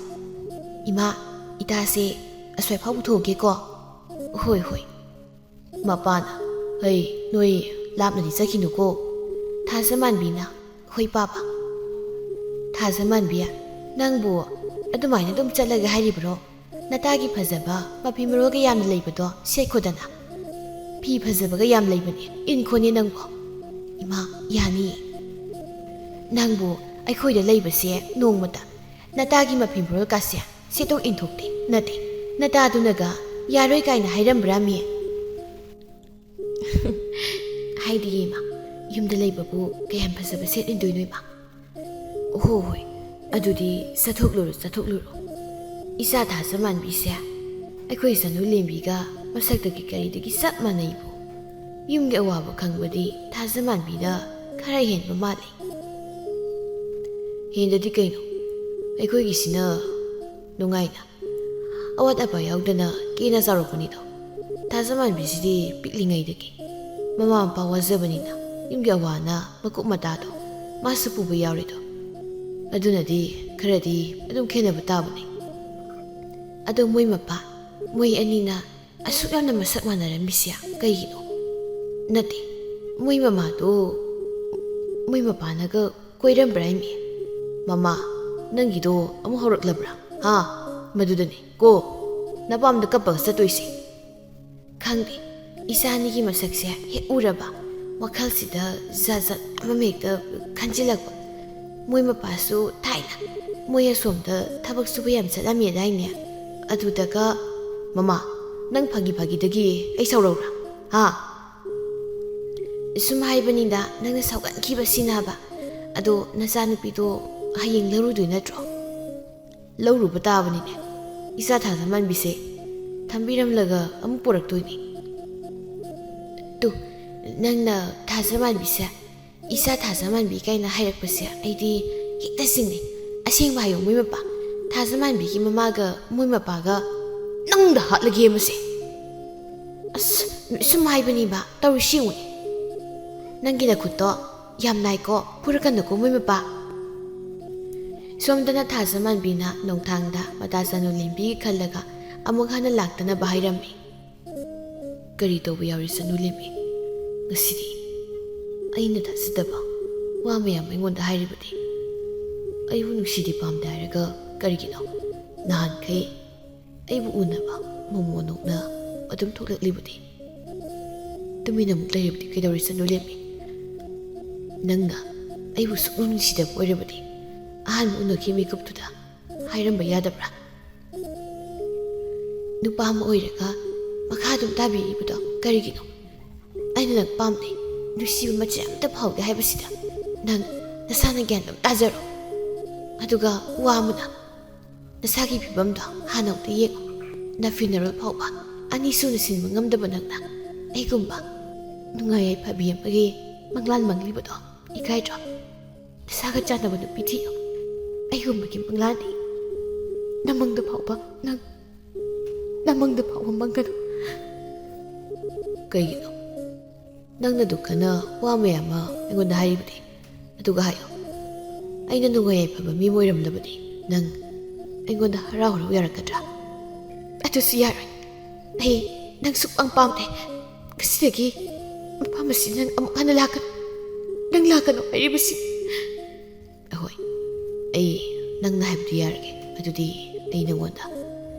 ꯏꯃꯥ, ꯏꯇꯥꯁꯦ ꯑꯁ꯭ꯋꯥꯏꯐꯥꯎ ꯄꯨꯊꯣꯛꯑꯒꯦꯀꯣ? ꯍꯣꯏ ꯍꯣꯏ꯫ ꯃꯄꯥꯅ ꯅꯣꯏ ꯂꯥꯞꯅꯗꯤ ꯆꯠꯈꯤꯅꯨꯀꯣ꯫ ꯊꯥꯖꯃꯥꯟꯕꯤꯅ ꯍꯣꯏ ꯄꯥꯄꯥ꯫ ꯊꯥꯖꯃꯥꯟꯕꯤ, ꯅꯪꯕꯨ ꯑꯗꯨꯃꯥꯏꯅ ꯑꯗꯨꯝ ꯆꯠꯂꯒ ꯍꯥꯏꯔꯤꯕ꯭ꯔꯣ? ꯅꯇꯥꯒꯤ ꯐꯖꯕ ꯃꯐꯤ ꯃꯔꯣꯜꯒ ꯌꯥꯝꯅ ꯂꯩꯕꯗꯣ ꯁꯦꯠꯈꯣꯗꯅ꯫ ꯐꯤ ꯐꯖꯕꯒ ꯌꯥꯝ ꯂꯩꯕꯅꯦ, ꯏꯟꯈꯣꯅꯦ ꯅꯪꯕꯨ꯫ ꯏꯃꯥ, ꯌꯥꯅꯤꯌꯦ꯫ ꯅꯪꯕꯨ ꯑꯩꯈꯣꯏꯗ ꯂꯩꯕꯁꯦ ꯅꯣꯡꯃꯇ ꯅꯇꯥꯒꯤ ꯃꯐꯤ ꯃꯔꯣꯜꯀꯥꯁꯦ ꯁꯦꯠꯇꯣꯛ ꯏꯟꯊꯣꯛꯇꯦ ꯅꯠꯇꯦ ꯅꯇꯥꯗꯨꯅꯒ ꯌꯥꯔꯣꯏ ꯀꯥꯏꯅ ꯍꯥꯏꯔꯝꯕ꯭ꯔꯥꯃꯤ? ꯍꯥꯏꯗꯤꯌꯦ ꯏꯃꯥ, ꯌꯨꯝꯗ ꯂꯩꯕꯕꯨ ꯀꯌꯥꯝ ꯐꯖꯕ ꯁꯦꯠꯂꯤꯗꯣꯏꯅꯣ ꯏꯃꯥ? ꯍꯣꯏ, ꯑꯗꯨꯗꯤ ꯆꯠꯊꯣꯛꯂꯨꯔꯣ꯫ ꯏꯆꯥ ꯊꯥꯖꯃꯥꯟꯕꯤꯁꯦ ꯑꯩꯈꯣꯏ ꯆꯅꯨꯂꯦꯝꯕꯤꯒ ꯃꯁꯛꯇꯒꯤ ꯀꯔꯤꯗꯒꯤ ꯆꯞ ꯃꯥꯟꯅꯩꯕꯨ꯫ ꯌꯨꯝꯒꯤ ꯑꯋꯥꯕ ꯈꯪꯕꯗꯤ ꯊꯥꯖꯃꯥꯟꯕꯤꯅ ꯈꯔ ꯍꯦꯟꯕ ꯃꯥꯜꯂꯤ꯫ ꯍꯦꯟꯗꯗꯤ ꯀꯩꯅꯣ, ꯑꯩꯈꯣꯏꯒꯤꯁꯤꯅ ꯅꯨꯡꯉꯥꯏꯅ ꯑꯋꯥꯠ ꯑꯄꯥ ꯌꯥꯎꯗꯅ ꯀꯦꯅ ꯆꯥꯎꯔꯛꯄꯅꯤꯗꯣ꯫ ꯊꯥꯖꯃꯥꯟꯕꯤꯁꯤꯗꯤ ꯄꯤꯛꯂꯤꯉꯩꯗꯒꯤ ꯃꯃꯥ ꯃꯄꯥ ꯋꯥꯖꯕꯅꯤꯅ ꯌꯨꯝꯒꯤ ꯑꯋꯥ ꯑꯅꯥ ꯃꯀꯨꯞ ꯃꯇꯥꯗꯣ ꯃꯥꯁꯨ ꯄꯨꯕ ꯌꯥꯎꯔꯤꯗꯣ꯫ ꯑꯗꯨꯅꯗꯤ ꯈꯔꯗꯤ ꯑꯗꯨꯝ ꯈꯦꯟꯅꯕ ꯇꯥꯕꯅꯤ꯫ ꯑꯗꯣ ꯃꯣꯏ ꯑꯅꯤꯅ ꯑꯁꯨꯛ ꯌꯥꯝꯅ ꯃꯁꯛ ꯃꯥꯟꯅꯔꯝꯃꯤꯁꯦ ꯀꯩꯒꯤꯅꯣ? ꯅꯠꯇꯦ, ꯃꯣꯏ ꯃꯄꯥꯅꯒ ꯀꯣꯏꯔꯝꯕ꯭ꯔꯥ ꯍꯥꯏꯃꯤ? ꯃꯃꯥ, ꯅꯪꯒꯤꯗꯣ ꯑꯃꯨꯛ ꯍꯧꯔꯛꯂꯕ꯭ꯔꯥ? ꯃꯗꯨꯗꯅꯤ ꯀꯣ ꯅꯄꯥꯝꯗ ꯀꯞꯄꯒ ꯆꯠꯇꯣꯏꯁꯦ꯫ ꯈꯪꯗꯦ, ꯏꯆꯥꯅꯤꯒꯤ ꯃꯁꯛꯁꯦ ꯍꯦꯛ ꯎꯔꯕ ꯋꯥꯈꯜꯁꯤꯗ ꯖꯥꯠ ꯑꯃ ꯍꯦꯛꯇ ꯈꯟꯖꯤꯜꯂꯛꯄ꯫ ꯃꯣꯏ ꯃꯄꯥꯁꯨ ꯊꯥꯏꯅ ꯃꯣꯏ ꯑꯁꯣꯝꯗ ꯊꯕꯛ ꯁꯨꯕ ꯌꯥꯝ ꯆꯠꯂꯝꯃꯦꯗꯥꯏꯅꯦ? ꯑꯗꯨꯗꯒ ꯃꯃꯥ, ꯅꯪ ꯐꯥꯒꯤꯗꯒꯤ ꯑꯩ ꯁꯥꯎꯔꯧꯔꯥ? ꯁꯨꯝ ꯍꯥꯏꯕꯅꯤꯗ, ꯅꯪꯅ ꯁꯥꯎꯒꯟꯈꯤꯕꯁꯤꯅꯕ꯫ ꯑꯗꯣ ꯅꯆꯥꯅꯨꯄꯤꯗꯣ ꯍꯌꯦꯡ ꯂꯧꯔꯨꯗꯣꯏ ꯅꯠꯇ꯭ꯔꯣ? ꯂꯧꯔꯨꯕ ꯇꯥꯕꯅꯤꯅꯦ꯫ ꯏꯆꯥ ꯊꯥꯖꯃꯥꯟꯕꯤꯁꯦ ꯊꯝꯕꯤꯔꯝꯂꯒ ꯑꯃꯨꯛ ꯄꯨꯔꯛꯇꯣꯏꯅꯤ꯫ ꯅꯪꯅ ꯊꯥꯖꯃꯥꯟꯕꯤꯁꯦ ꯏꯆꯥ ꯊꯥꯖꯃꯥꯟꯕꯤ ꯀꯥꯏꯅ ꯍꯥꯏꯔꯛꯄꯁꯦ ꯑꯩꯗꯤ ꯍꯦꯛꯇ ꯆꯤꯡꯅꯩ꯫ ꯑꯁꯦꯡꯕ ꯍꯥꯏꯌꯣ ꯃꯣꯏ ꯃꯄꯥ꯫ ꯊꯥꯖꯃꯥꯟꯕꯤꯒꯤ ꯃꯃꯥꯒ ꯃꯣꯏ ꯃꯄꯥꯒ ꯅꯪꯗ ꯍꯥꯠꯂꯒꯦ ꯃꯁꯦ꯫ ꯑꯁ, ꯁꯨꯝ ꯍꯥꯏꯕꯅꯤꯕ, ꯇꯧꯔꯤꯁꯤ ꯌꯦꯡꯉꯨꯅꯦ꯫ ꯅꯪꯒꯤ ꯅꯈꯨꯠꯇꯣ ꯌꯥꯝ ꯅꯥꯏꯀꯣ, ꯐꯨꯔꯛꯀꯅꯨꯀꯣ ꯃꯣꯏ ꯃꯄꯥ꯫ ꯁꯣꯝꯗꯅ ꯊꯥꯖꯃꯥꯟꯕꯤꯅ ꯅꯣꯡꯊꯥꯡꯗ ꯃꯇꯥ ꯆꯅꯨꯂꯦꯝꯕꯤꯒꯤ ꯈꯜꯂꯒ ꯑꯃꯨꯛ ꯍꯟꯅ ꯂꯥꯛꯇꯅꯕ ꯍꯥꯏꯔꯝꯃꯤ꯫ ꯀꯔꯤ ꯇꯧꯕ ꯌꯥꯎꯔꯤ ꯆꯅꯨꯂꯦꯝꯕꯤ? ꯉꯁꯤꯗꯤ ꯑꯩꯅ ꯊꯥꯖꯗꯕ ꯋꯥ ꯃꯌꯥꯝ ꯑꯩꯉꯣꯟꯗ ꯍꯥꯏꯔꯤꯕꯗꯤ ꯑꯩꯕꯨ ꯅꯨꯡꯁꯤꯗꯤ ꯄꯥꯝꯗꯦ ꯍꯥꯏꯔꯒ ꯀꯔꯤꯒꯤꯅꯣ ꯅꯍꯥꯟꯈꯩ ꯑꯩꯕꯨ ꯎꯅꯕ ꯃꯣꯃꯣꯅꯣꯛꯅ ꯑꯗꯨꯝ ꯊꯣꯛꯂꯛꯂꯤꯕꯗꯤ? ꯇꯨꯃꯤꯟꯅ ꯑꯃꯨꯛ ꯂꯩꯔꯤꯕꯗꯤ ꯀꯩꯗꯧꯔꯤ ꯆꯅꯨꯂꯦꯝꯕꯤ? ꯅꯪꯅ ꯑꯩꯕꯨ ꯁꯨꯛꯅꯨꯡ ꯅꯨꯡꯁꯤꯗꯕ ꯑꯣꯏꯔꯕꯗꯤ ꯑꯍꯥꯟꯕ ꯎꯅꯈꯤꯕ ꯃꯤꯀꯨꯞꯇꯨꯗ ꯍꯥꯏꯔꯝꯕ ꯌꯥꯗꯕ꯭ꯔꯥ? ꯅꯨꯄꯥ ꯑꯃ ꯑꯣꯏꯔꯒ ꯃꯈꯥ ꯑꯗꯨꯝ ꯇꯥꯕꯤꯔꯤꯕꯗꯣ ꯀꯔꯤꯒꯤꯅꯣ? ꯑꯩꯅ ꯅꯪ ꯄꯥꯝꯗꯦ, ꯅꯨꯡꯁꯤꯕ ꯃꯆꯦꯠ ꯑꯃꯇ ꯐꯥꯎꯗꯦ ꯍꯥꯏꯕꯁꯤꯗ ꯅꯪ ꯅꯁꯥꯅ ꯒ꯭ꯌꯥꯟ ꯑꯗꯨꯝ ꯇꯥꯖꯔꯣ꯫ ꯑꯗꯨꯒ ꯋꯥ ꯑꯃꯅ ꯅꯁꯥꯒꯤ ꯐꯤꯕꯝꯗꯣ ꯍꯥꯟꯅ ꯑꯃꯨꯛꯇ ꯌꯦꯡꯉꯣ ꯅ ꯐ꯭ꯌꯨꯅꯔꯦꯜ ꯐꯥꯎꯕ ꯑꯅꯤ ꯁꯨꯅ ꯁꯤꯟꯕ ꯉꯝꯗꯕ ꯅꯪꯅ ꯑꯩꯒꯨꯝꯕ ꯅꯨꯡꯉꯥꯏ ꯌꯥꯏꯐꯕꯤ ꯑꯃꯒꯤ ꯃꯪꯂꯥꯟ ꯃꯪꯂꯤꯕꯗꯣ ꯏꯀꯥꯏꯗ꯭ꯔꯣ ꯅꯁꯥꯒ ꯆꯥꯟꯅꯕ ꯅꯨꯄꯤ ꯊꯤꯌꯣ ꯑꯩꯒꯨꯝꯕꯒꯤ ꯃꯪꯂꯥꯟꯗꯤ ꯅꯃꯪꯗ ꯐꯥꯎꯕ ꯅꯃꯪꯗ ꯐꯥꯎꯕ ꯃꯪꯒꯅꯨ ꯀꯩꯒꯤꯅꯣ ꯅꯪꯅ ꯗꯨꯈꯅ ꯋꯥ ꯃꯌꯥꯝ ꯑꯃ ꯑꯩꯉꯣꯟꯗ ꯍꯥꯏꯔꯤꯕꯗꯤ ꯑꯗꯨꯒ ꯍꯥꯏꯌꯣ ꯑꯩꯅ ꯅꯨꯡꯉꯥꯏ ꯌꯥꯏꯐꯕ ꯃꯤ ꯑꯣꯏꯔꯝꯂꯕꯗꯤ ꯅꯪ ꯑꯩꯉꯣꯟꯗ ꯍꯔꯥꯎ ꯍꯔꯥꯎ ꯌꯥꯔꯛꯀꯗ꯭ꯔꯥ ꯑꯗꯨꯁꯨ ꯌꯥꯔꯣꯏ ꯑꯩ ꯅꯪ ꯁꯨꯛꯄꯥꯝ ꯄꯥꯝꯗꯦ ꯉꯁꯤꯗꯒꯤ ꯃꯐꯝ ꯑꯁꯤ ꯅꯪ ꯑꯃꯨꯛ ꯍꯟꯅ ꯂꯥꯛꯀꯅꯨ ꯅꯪ ꯂꯥꯛꯀꯅꯨ ꯍꯥꯏꯔꯤꯕꯁꯤ ꯑꯍꯣꯏ ꯑꯩ ꯅꯪꯅ ꯍꯥꯏꯕꯗꯨ ꯌꯥꯔꯒꯦ ꯑꯗꯨꯗꯤ ꯑꯩ ꯅꯪꯉꯣꯟꯗ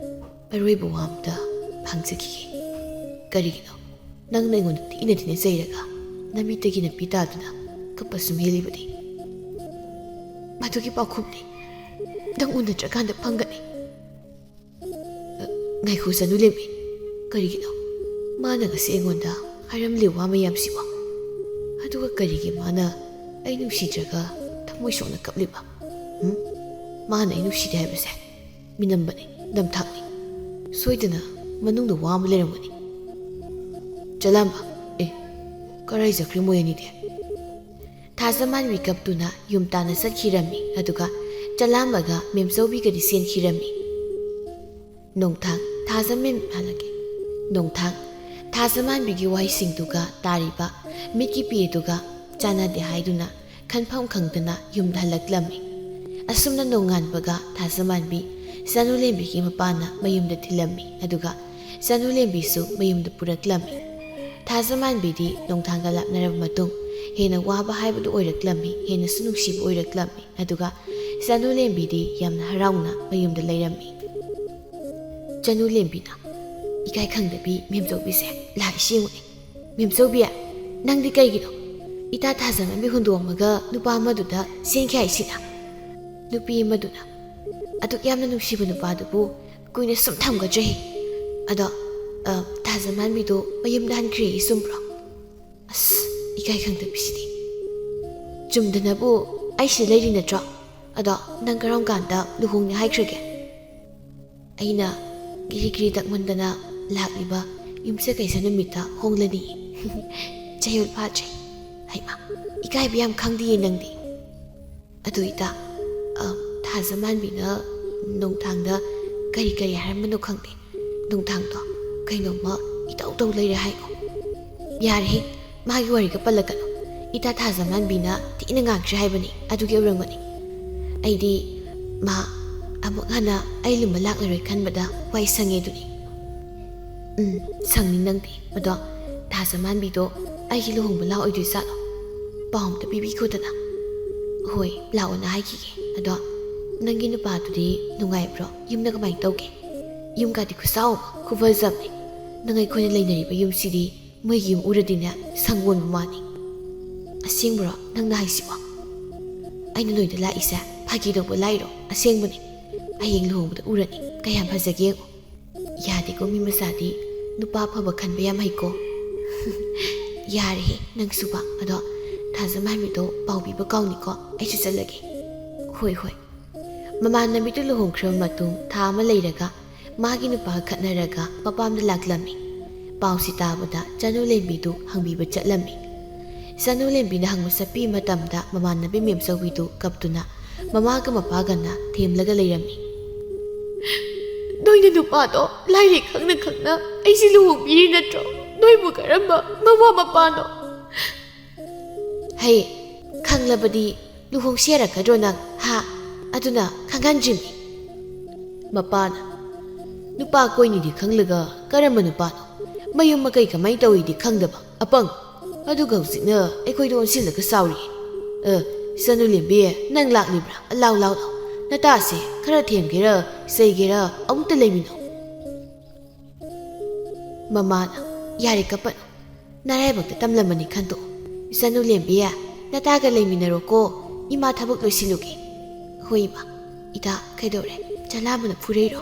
ꯑꯔꯣꯏꯕ ꯋꯥ ꯑꯝꯇ ꯍꯪꯖꯈꯤꯒꯦ ꯀꯔꯤꯒꯤꯅꯣ ꯅꯪꯅ ꯑꯩꯉꯣꯟꯗ ꯊꯤꯅ ꯊꯤꯅ ꯆꯩꯔꯒ ꯅꯃꯤꯠꯇꯒꯤ ꯅꯄꯤ ꯇꯥꯗꯨꯅ ꯀꯞꯄ ꯁꯨꯝ ꯍꯦꯜꯂꯤꯕꯗꯤ ꯃꯗꯨꯒꯤ ꯄꯥꯎꯈꯨꯝꯗꯤ ꯅꯪ ꯎꯅꯗ꯭ꯔꯀꯥꯟꯗ ꯐꯪꯒꯅꯤ ꯉꯥꯏꯈꯣ ꯆꯅꯨ ꯂꯦꯝꯕꯤ ꯀꯔꯤꯒꯤꯅꯣ ꯃꯥꯅ ꯉꯁꯤ ꯑꯩꯉꯣꯟꯗ ꯍꯥꯏꯔꯝꯂꯤ ꯋꯥ ꯃꯌꯥꯝꯁꯤꯕꯣ ꯑꯗꯨꯒ ꯀꯔꯤꯒꯤ ꯃꯥꯅ ꯑꯩ ꯅꯨꯡꯁꯤꯗ꯭ꯔꯒ ꯊꯃꯣꯏ ꯁꯣꯛꯅ ꯀꯞꯂꯤꯕ ꯃꯥꯅ ꯑꯩ ꯅꯨꯡꯁꯤꯗꯦ ꯍꯥꯏꯕꯁꯦ ꯃꯤꯅꯝꯕꯅꯤ ꯅꯝꯊꯥꯛꯅꯤ ꯁꯣꯏꯗꯅ ꯃꯅꯨꯡꯗ ꯋꯥ ꯑꯃ ꯂꯩꯔꯝꯒꯅꯤ ꯆꯂꯥꯝꯕ ꯀꯔꯥꯏ ꯆꯠꯈ꯭ꯔꯦ ꯃꯣꯏ ꯑꯅꯤꯗꯤ ꯊꯥꯖꯃꯥꯟꯕꯤ ꯀꯞꯇꯨꯅ ꯌꯨꯝ ꯇꯥꯟꯅ ꯆꯠꯈꯤꯔꯝꯃꯤ ꯑꯗꯨꯒ ꯆꯂꯥꯝꯕꯒ ꯃꯦꯝꯆꯧꯕꯤꯒꯗꯤ ꯆꯦꯟꯈꯤꯔꯝꯃꯤ ꯅꯣꯡꯊꯥꯡ ꯅꯣꯡꯊꯥꯡ ꯊꯥꯖꯃꯥꯟꯕꯤꯒꯤ ꯋꯥꯍꯩꯁꯤꯡꯗꯨꯒ ꯇꯥꯔꯤꯕ ꯃꯤꯠꯀꯤ ꯄꯤꯗꯨꯒ ꯆꯥꯟꯅꯗꯦ ꯍꯥꯏꯗꯨꯅ ꯈꯟꯐꯝ ꯈꯪꯗꯅ ꯌꯨꯝꯗ ꯍꯜꯂꯛꯂꯝꯃꯤ ꯑꯁꯨꯝꯅ ꯅꯣꯡꯉꯥꯟꯕꯒ ꯊꯥꯖꯃꯥꯟꯕꯤ ꯆꯅꯨꯂꯦꯝꯕꯤꯒꯤ ꯃꯄꯥꯅ ꯃꯌꯨꯝꯗ ꯊꯤꯜꯂꯝꯃꯤ ꯑꯗꯨꯒ ꯆꯅꯨꯂꯦꯝꯕꯤꯁꯨ ꯃꯌꯨꯝꯗ ꯄꯨꯔꯛꯂꯝꯃꯤ ꯊꯥꯖꯃꯥꯟꯕꯤꯗꯤ ꯅꯣꯡꯊꯥꯡꯒ ꯂꯥꯞꯅꯔꯕ ꯃꯇꯨꯡ ꯍꯦꯟꯅ ꯋꯥꯕ ꯍꯥꯏꯕꯗꯨ ꯑꯣꯏꯔꯛꯂꯝꯃꯤ ꯍꯦꯟꯅꯁꯨ ꯅꯨꯡꯁꯤꯕ ꯑꯣꯏꯔꯛꯂꯝꯃꯤ ꯑꯗꯨꯒ ꯆꯅꯨꯂꯦꯝꯕꯤꯗꯤ ꯌꯥꯝꯅ ꯍꯔꯥꯎꯅ ꯃꯌꯨꯝꯗ ꯂꯩꯔꯝꯃꯤ ꯆꯅꯨꯂꯦꯝꯕꯤꯅ ꯏꯀꯥꯏ ꯈꯪꯗꯕꯤ ꯃꯦꯝꯆꯧꯕꯤꯁꯦ ꯂꯥꯛꯏꯁꯤ ꯌꯦꯡꯉꯨꯅꯦ ꯃꯦꯝꯆꯧꯕꯤ ꯅꯪꯗꯤ ꯀꯩꯒꯤꯅꯣ ꯏꯇꯥ ꯊꯥꯖꯃꯥꯟꯕꯤ ꯍꯨꯟꯗꯣꯛꯑꯝꯃꯒ ꯅꯨꯄꯥ ꯑꯃꯗꯨꯗ ꯆꯦꯟꯈꯤ ꯍꯥꯏꯁꯤꯅ ꯅꯨꯄꯤ ꯑꯃꯗꯨꯅ ꯑꯗꯨꯛ ꯌꯥꯝꯅ ꯅꯨꯡꯁꯤꯕ ꯅꯨꯄꯥꯗꯨꯕꯨ ꯀꯨꯏꯅ ꯁꯨꯝ ꯊꯝꯒꯗ꯭ꯔꯦ ꯑꯗꯣ ꯊꯥꯖꯃꯥꯟꯕꯤꯗꯣ ꯃꯌꯨꯝꯗ ꯍꯟꯈ꯭ꯔꯦ ꯆꯨꯝꯕ꯭ꯔꯣ ꯑꯁ 이가이 강답시디 ꯆꯨꯝꯗꯅꯕꯨ ꯑꯩ ꯁꯤ ꯂꯩꯔꯤ ꯅꯠꯇ꯭ꯔꯣ ꯑꯗꯣ ꯅꯪ ꯀꯔꯝ ꯀꯥꯟꯗ ꯂꯨꯍꯣꯡꯅꯤ ꯍꯥꯏꯈ꯭ꯔꯒꯦ ꯑꯩꯅ ꯒꯤꯔꯤ ꯒꯤꯔꯤ ꯇꯛꯃꯟꯗꯅ ꯂꯥꯛꯂꯤꯕ ꯌꯨꯝꯁꯀꯩꯁ ꯅꯨꯃꯤꯠꯇ ꯍꯣꯡꯂꯅꯤ ꯆꯌꯣꯜ ꯐꯥꯗ꯭ꯔꯦ ꯍꯩꯃꯥ 이가ꯏꯕ ꯌꯥꯝ ꯈꯪꯗꯤꯌꯦ ꯅꯪꯗꯤ ꯑꯗꯨ ꯏꯇꯥ ꯊꯥꯖꯃꯥꯟꯕꯤꯅ ꯅꯣꯡꯊꯥꯡꯗ ꯀꯔꯤ ꯀꯔꯤ ꯍꯥꯏꯔꯝꯕꯅꯣ ꯈꯪꯗꯦ ꯅꯣꯡꯊꯥꯡꯗꯣ ꯀꯩꯅꯣꯝꯃ ꯏꯇꯧ ꯇꯧ ꯂꯩꯔꯦ ꯍꯥꯏꯀꯣ ꯌꯥꯔꯦ 마기 와리가 빨라가노 이따 타자만비나 티는 ꯉꯥꯡꯈ꯭ꯔꯦ ꯍꯥꯏꯕꯅꯤ ꯑꯗꯨꯒꯤ ꯑꯣꯏꯔꯝꯒꯅꯤ ꯑꯩꯗꯤ ꯃꯥ ꯑꯃꯨꯛ ꯍꯟꯅ ꯑꯩ ꯂꯨꯝꯕ ꯂꯥꯛꯂꯔꯣꯏ ꯈꯟꯕꯗ ꯋꯥꯏ ꯁꯪꯉꯦ ꯑꯗꯨꯅꯤ ꯁꯪꯅꯤ ꯅꯪꯗꯤ ꯑꯗꯣ ꯊꯥꯖꯃꯥꯟꯕꯤꯗꯣ ꯑꯩꯒꯤ ꯂꯨꯍꯣꯡꯕ ꯂꯥꯛꯑꯣꯏꯗꯣꯏ ꯖꯥꯠꯂꯣ ꯄꯥꯎ ꯑꯝꯇ ꯄꯤꯕꯤꯈꯣꯗꯅ ꯍꯣꯏ ꯂꯥꯛꯑꯣꯅ ꯍꯥꯏꯈꯤꯒꯦ ꯑꯗꯣ ꯅꯪꯒꯤ ꯅꯨꯄꯥꯗꯨꯗꯤ ꯅꯨꯡꯉꯥꯏꯕ꯭ꯔꯣ ꯌꯨꯝꯗ ꯀꯃꯥꯏꯅ ꯇꯧꯒꯦ ꯌꯨꯝꯒꯗꯤ ꯈꯨꯁꯥꯎ ꯈꯨꯐꯖꯕꯅꯤ ꯅꯪ ꯑꯩꯈꯣꯏꯅ ꯂꯩꯅꯔꯤꯕ ꯌꯨꯝꯁꯤꯗꯤ ꯃꯣꯏꯒꯤ ꯌꯨꯝ ꯎꯔꯗꯤꯅꯦ ꯁꯪꯒꯣꯟꯕ ꯃꯥꯅꯤ ꯑꯁꯦꯡꯕ꯭ꯔꯣ ꯅꯪꯅ ꯍꯥꯏꯁꯤꯕꯣ ꯑꯩꯅ ꯅꯣꯏꯗ ꯂꯥꯛꯏꯁꯦ ꯐꯥꯒꯤꯗꯧꯕ ꯂꯥꯛꯏꯔꯣ ꯑꯁꯦꯡꯕꯅꯤ ꯍꯌꯦꯡ ꯂꯨꯍꯣꯡꯕꯗ ꯎꯔꯅꯤ ꯀꯌꯥꯝ ꯐꯖꯒꯦ ꯌꯦꯡꯉꯣ ꯌꯥꯗꯦꯀꯣ ꯃꯤ ꯃꯆꯥꯗꯤ ꯅꯨꯄꯥ ꯐꯕ ꯈꯟꯕ ꯌꯥꯝ ꯍꯩꯀꯣ ꯌꯥꯔꯦꯍꯦ ꯅꯪꯁꯨꯕ ꯑꯗꯣ ꯊꯥꯖꯃꯥꯟꯕꯤꯗꯣ ꯄꯥꯎ ꯄꯤꯕ ꯀꯥꯎꯅꯤꯀꯣ ꯑꯩꯁꯨ ꯆꯠꯂꯒꯦ ꯍꯣꯏ ꯍꯣꯏ ꯃꯃꯥꯟꯅꯕꯤꯗꯨ ꯂꯨꯍꯣꯡꯈ꯭ꯔꯕ ꯃꯇꯨꯡ ꯊꯥ ꯑꯃ ꯂꯩꯔꯒ ꯃꯥꯒꯤ ꯅꯨꯄꯥꯒ ꯈꯠꯅꯔꯒ ꯃꯄꯥꯝꯗ ꯂꯥꯛꯂꯝꯃꯤ ꯄꯥꯎꯁꯤ ꯇꯥꯕꯗ ꯆꯅꯨꯂꯦꯝꯕꯤꯗꯨ ꯍꯪꯕꯤꯕ ꯆꯠꯂꯝꯃꯤ ꯆꯅꯨꯂꯦꯝꯕꯤꯅ ꯍꯪꯕ ꯆꯠꯄꯤ ꯃꯇꯝꯗ ꯃꯃꯥꯟꯅꯕꯤ ꯃꯦꯝꯆꯧꯕꯤꯗꯨ ꯀꯞꯇꯨꯅ ꯃꯃꯥꯒ ꯃꯄꯥꯒꯅ ꯊꯦꯝꯂꯒ ꯂꯩꯔꯝꯃꯤ ꯅꯣꯏꯅ ꯅꯨꯄꯥꯗꯣ ꯂꯥꯏꯔꯤ ꯈꯪꯅ ꯈꯪꯅ ꯑꯩꯁꯤ ꯂꯨꯍꯣꯡꯕꯤꯔꯤ ꯅꯠꯇ꯭ꯔꯣ ꯅꯣꯏꯕꯨ ꯀꯔꯝꯕ ꯃꯃꯥ ꯃꯄꯥꯅꯣ ꯍꯩ ꯈꯪꯂꯕꯗꯤ ꯂꯨꯍꯣꯡꯁꯤ ꯌꯥꯔꯛꯀꯗ꯭ꯔꯣ ꯅꯪ ꯍꯥ ꯑꯗꯨꯅ ꯈꯪꯍꯟꯗ꯭ꯔꯤꯅꯤ ꯃꯄꯥꯅ ꯅꯨꯄꯥ ꯀꯣꯏꯅꯤꯗꯤ ꯈꯪꯂꯒ ꯀꯔꯝꯕ ꯅꯨꯄꯥꯅꯣ ꯃꯌꯨꯝ ꯃꯀꯩ ꯀꯃꯥꯏ ꯇꯧꯏꯗꯤ ꯈꯪꯗꯕ ꯑꯄꯪ ꯑꯗꯨꯒ ꯍꯧꯖꯤꯛꯅ ꯑꯩꯈꯣꯏꯗ ꯑꯣꯟꯁꯤꯜꯂꯒ ꯁꯥꯎꯔꯤ ꯆꯅꯨꯂꯦꯝꯕꯤ ꯅꯪ ꯂꯥꯛꯂꯤꯕ꯭ꯔꯥ ꯂꯥꯎ ꯂꯥꯎ ꯂꯥꯎ ꯅꯇꯥꯁꯦ ꯈꯔ ꯊꯦꯝꯒꯦꯔ ꯆꯩꯒꯦꯔ ꯑꯃꯨꯛꯇ ꯂꯩꯃꯤꯟꯅꯧ ꯃꯃꯥꯅ ꯌꯥꯔꯦ ꯀꯞꯄꯅꯨ ꯅꯔꯥꯏꯕꯛꯇ ꯇꯝꯂꯝꯕꯅꯤ ꯈꯟꯗꯣꯛꯎ ꯆꯅꯨꯂꯦꯝꯕꯤ ꯅꯇꯥꯒ ꯂꯩꯃꯤꯟꯅꯔꯣꯀꯣ ꯏꯃꯥ ꯊꯕꯛ ꯂꯣꯏꯁꯤꯜꯂꯨꯒꯦ ꯍꯣꯏ ꯏꯃꯥ ꯏꯇꯥ ꯀꯩꯗꯧꯔꯦ ꯆꯂꯥꯝꯕꯅ ꯐꯨꯔꯩꯔꯣ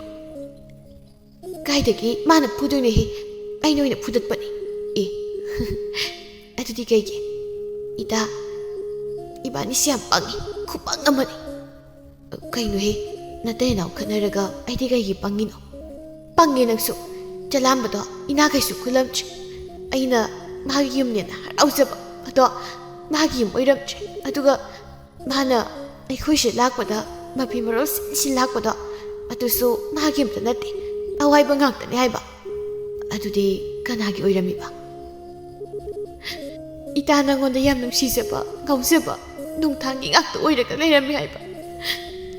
ꯀꯥꯏꯗꯒꯤ ꯃꯥꯅ ꯐꯨꯗꯣꯏꯅꯦꯍꯦ ꯑꯩꯅ ꯑꯣꯏꯅ ꯐꯨꯗꯠꯄꯅꯤ ꯑꯗꯨꯗꯤ ꯀꯩꯒꯤ ꯏꯇꯥ ꯏꯕꯥꯅꯤꯁꯤ ꯌꯥꯝ ꯄꯪꯉꯤ ꯈꯨꯄꯪ ꯑꯃꯅꯤ Kayno he nate na khanaraga aidi kaygi pangino pangi nangsu jalambado ina kaisu kulamchi aina magi yumne na harausaba ado magi yum oiramchi aduga mana aikhoise lakpada mapi maro sin lakpada adusu magi yumta nate awaiba ngakta ni haiba adudi kanagi oiramiba ita nangonda yam nungsijaba gausaba nungthangi ngakta oiraga leirami haiba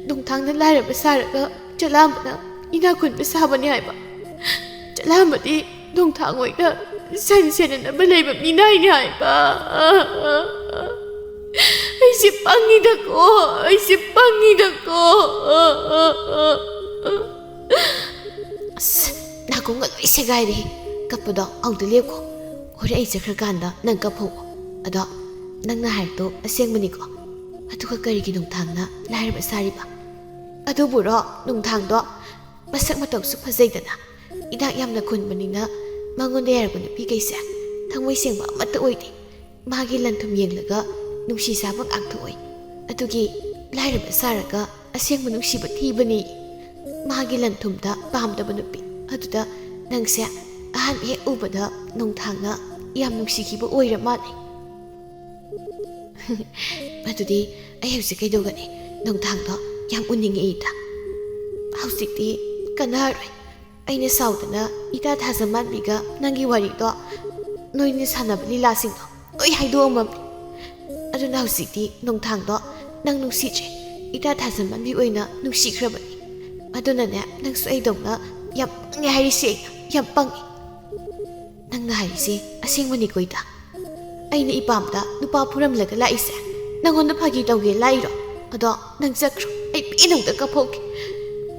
nungthangna lairaba saraga jalambana ina khunba sabani haiba jalambadi nungthang oida san senanaba leiba minai ni haiba aise pangidako nakunga loi segaire kapado auda lepko hore ai chakhraganda nang kapho ado nangna haito asengmaniko aduga karigi nungthangna lairaba sariba aduburo nungthangdo masak matawsu phajaidana idak yamna khunbanina mangonda yarba nupi kaise thangmoi sengba amata oide magi lanthum yenglaga nungsi sabak akthoi adugi lairaba saraga asengma nungsiba thibani magi lanthumda pamdaba nupi aduda nangse ahan he ubada nungthangna yam nungsikiba oira mane adudi ai hausi kaidogani nungthangdo yam uningi ita hausikti kanaroi aina saudana ita thazaman biga nangi wari do noini sanab lila sing do oi haido mam aduna hausikti nungthangdo nang nungsije ita thazaman bi oina nungsikrabani aduna ne nangsu ai dongna yam ngi haisi yam pangi nang na haisi asengmani koida aina ipamda nupa puram laga laise nangonda phagi tawge lairo ado nang chakro ai pinongda kaphoki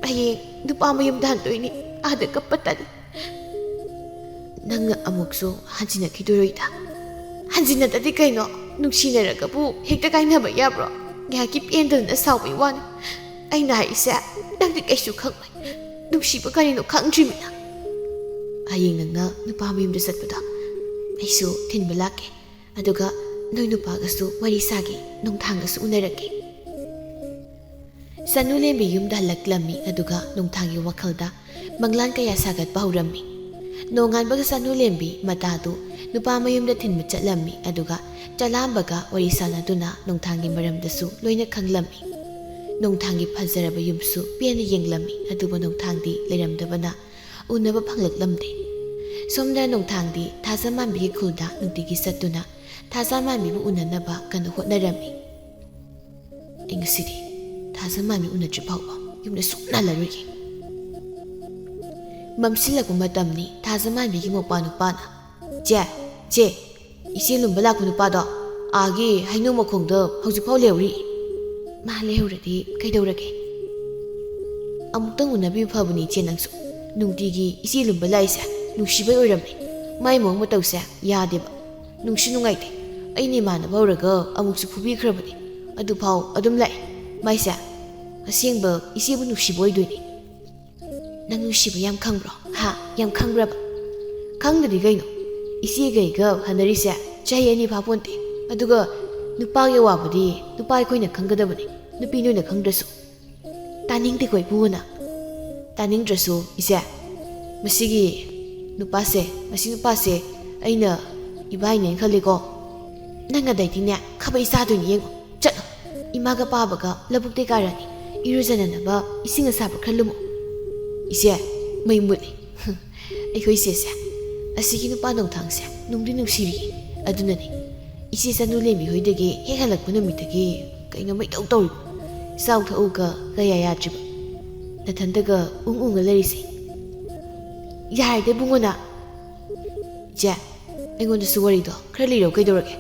ai nupa mayum dan toini ada kapatan nang amukso hanjina kidoroida hanjina tadi kaino nungsinaraga bu hekta kaina ba yabro ngaki pendal na sawi wan aina haise nang di kaisu khangmai nungsiba karino khangdrimina ayeng nangna nupa mayum da satpada aisu thinba lake aduga noi nupa gasu wari sagi nungthanggasu unarake Sanu lembi yumda laklami aduga nungthangi wakhalda manglan kaya sagat bahurami nongan baga sanu lembi matadu nupa mayumda thinma chatlami aduga chalambaga wari sanaduna nungthangi maramdasu loina khanglami nungthangi phajaraba yumsu pena yenglami aduba nungthangdi leiramdabana unaba phanglaklamde somda nungthangdi thazamanbi khulda nungtigi satuna thazamanbi bu unanaba kana hotnarami ingasidi thazamanbi unatri phawba yumna sukna larui mamsilaku matamni thazamanbi gi mopa nupana che isi lumba laku nupado agi hainu makhongda hauji phaw leuri ma leuradi kaidorage amutang unabi phabuni che nangsu nungtigi isi lumba laise nungsibai oiramni mai mong matawse yadeba nungsi nungaite aini mana bawraga amuksu phubi khrabani adu phaw adum lai maise asengba isibu nungsibai doini nang nungsiba yam khangbro ha yam khangraba khangdri gaino isi gaiga hanarise chahi ani phaponte aduga nupa ge wabadi nupa koina khanggadabani nupi noina khangdrasu taningti koi buona taningdrasu ise masigi nupase masi nupase aina ibaine khaliko nanga daitine khaba isa doini yengo chat imaga pabaga labukte karani iruzananaba isinga sabu khalumo ise maimuli aikoi sese asigi nupa nongthangse nungdi nungsiri adunani isi sanu lembi hoidagi hehalakpuna mitagi kainga mai tau tau sau thauga kaya yatriba nathandaga unga larisi yaide bungona je aingonda suwarido khra liro kaidorage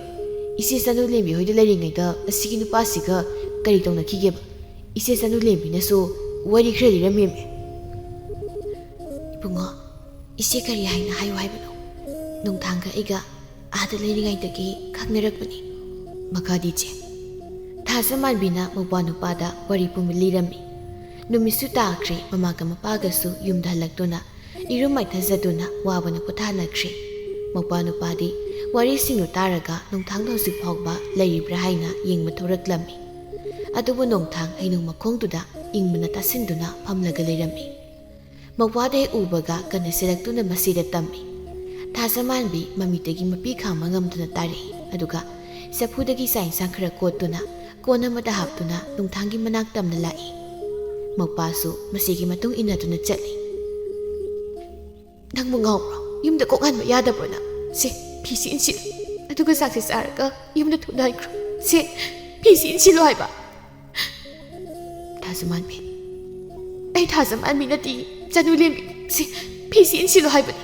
isi sanu lembi hoida laringaida asigi nupa siga kari tongna khigeba isi sanu lembi naso wari khra lirameme bungo isi kari haina hayu haibano nungthangga iga ada leiringaidagi khangnarakpani makadi che thazamanbina mopa nupada wari pumi lirami numisu taakre mamaga mapagasu yumda halaktuna irumai thazaduna wabana pothanakre mopa nupadi wari sinu taraga nungthangda husik phawba leiribra haina yengma thoraklami ꯑꯗꯨꯕꯨ ꯅꯣꯡꯊꯥꯡ ꯍꯩꯅꯧ ꯃꯈꯣꯡꯗꯨꯗ ꯏꯪꯕꯅ ꯇꯥꯁꯤꯟꯗꯨꯅ ꯐꯝꯂꯒ ꯂꯩꯔꯝꯃꯤ꯫ ꯃꯧꯄ꯭ꯋꯥꯗ ꯍꯦꯛ ꯎꯕꯒ ꯀꯟꯅ ꯁꯦꯜꯂꯛꯇꯨꯅ ꯃꯁꯤꯗ ꯇꯝꯃꯤ꯫ ꯊꯥꯖꯃꯥꯟꯕꯤ ꯃꯃꯤꯠꯇꯒꯤ ꯃꯄꯤ ꯈꯥꯡꯕ ꯉꯝꯗꯨꯅ ꯇꯥꯔꯛꯏ꯫ ꯑꯗꯨꯒ ꯆꯐꯨꯗꯒꯤ ꯆꯥꯛ ꯏꯟꯁꯥꯡ ꯈꯔ ꯀꯣꯠꯇꯨꯅ ꯀꯣꯟ ꯑꯃꯗ ꯍꯥꯞꯇꯨꯅ ꯅꯣꯡꯊꯥꯡꯒꯤ ꯃꯅꯥꯛ ꯇꯝꯅ ꯂꯥꯛꯏ꯫ ꯃꯧꯄ꯭ꯋꯥꯁꯨ ꯃꯁꯤꯒꯤ ꯃꯇꯨꯡ ꯏꯟꯅꯗꯨꯅ ꯆꯠꯂꯤ꯫ ꯅꯪꯕꯨ ꯉꯥꯎꯕ꯭ꯔꯣ? ꯌꯨꯝꯗ ꯀꯣꯛꯍꯟꯕ ꯌꯥꯗꯕ꯭ꯔꯣ ꯅꯪ? ꯁꯦ ꯐꯤꯁꯤ ꯏꯟꯁꯤꯜꯂꯨ, ꯑꯗꯨꯒ ꯆꯥꯛꯁꯦ ꯆꯥꯔꯒ ꯌꯨꯝꯗ ꯊꯨꯅ ꯍꯟꯈ꯭ꯔꯣ꯫ ꯁꯦ ꯐꯤꯁꯤ ꯏꯟꯁꯤꯜꯂꯨ ꯍꯥꯏꯕ꯫ ꯊꯥꯖꯃꯥꯟꯕꯤ, ꯑꯩ ꯊꯥꯖꯃꯥꯟꯕꯤ ꯅꯠꯇꯦ, ꯆꯅꯨꯂꯦꯝꯕꯤ꯫ ꯁꯦ ꯐꯤꯁꯤ ꯏꯟꯁꯤꯜꯂꯨ ꯍꯥꯏꯕꯅꯤ꯫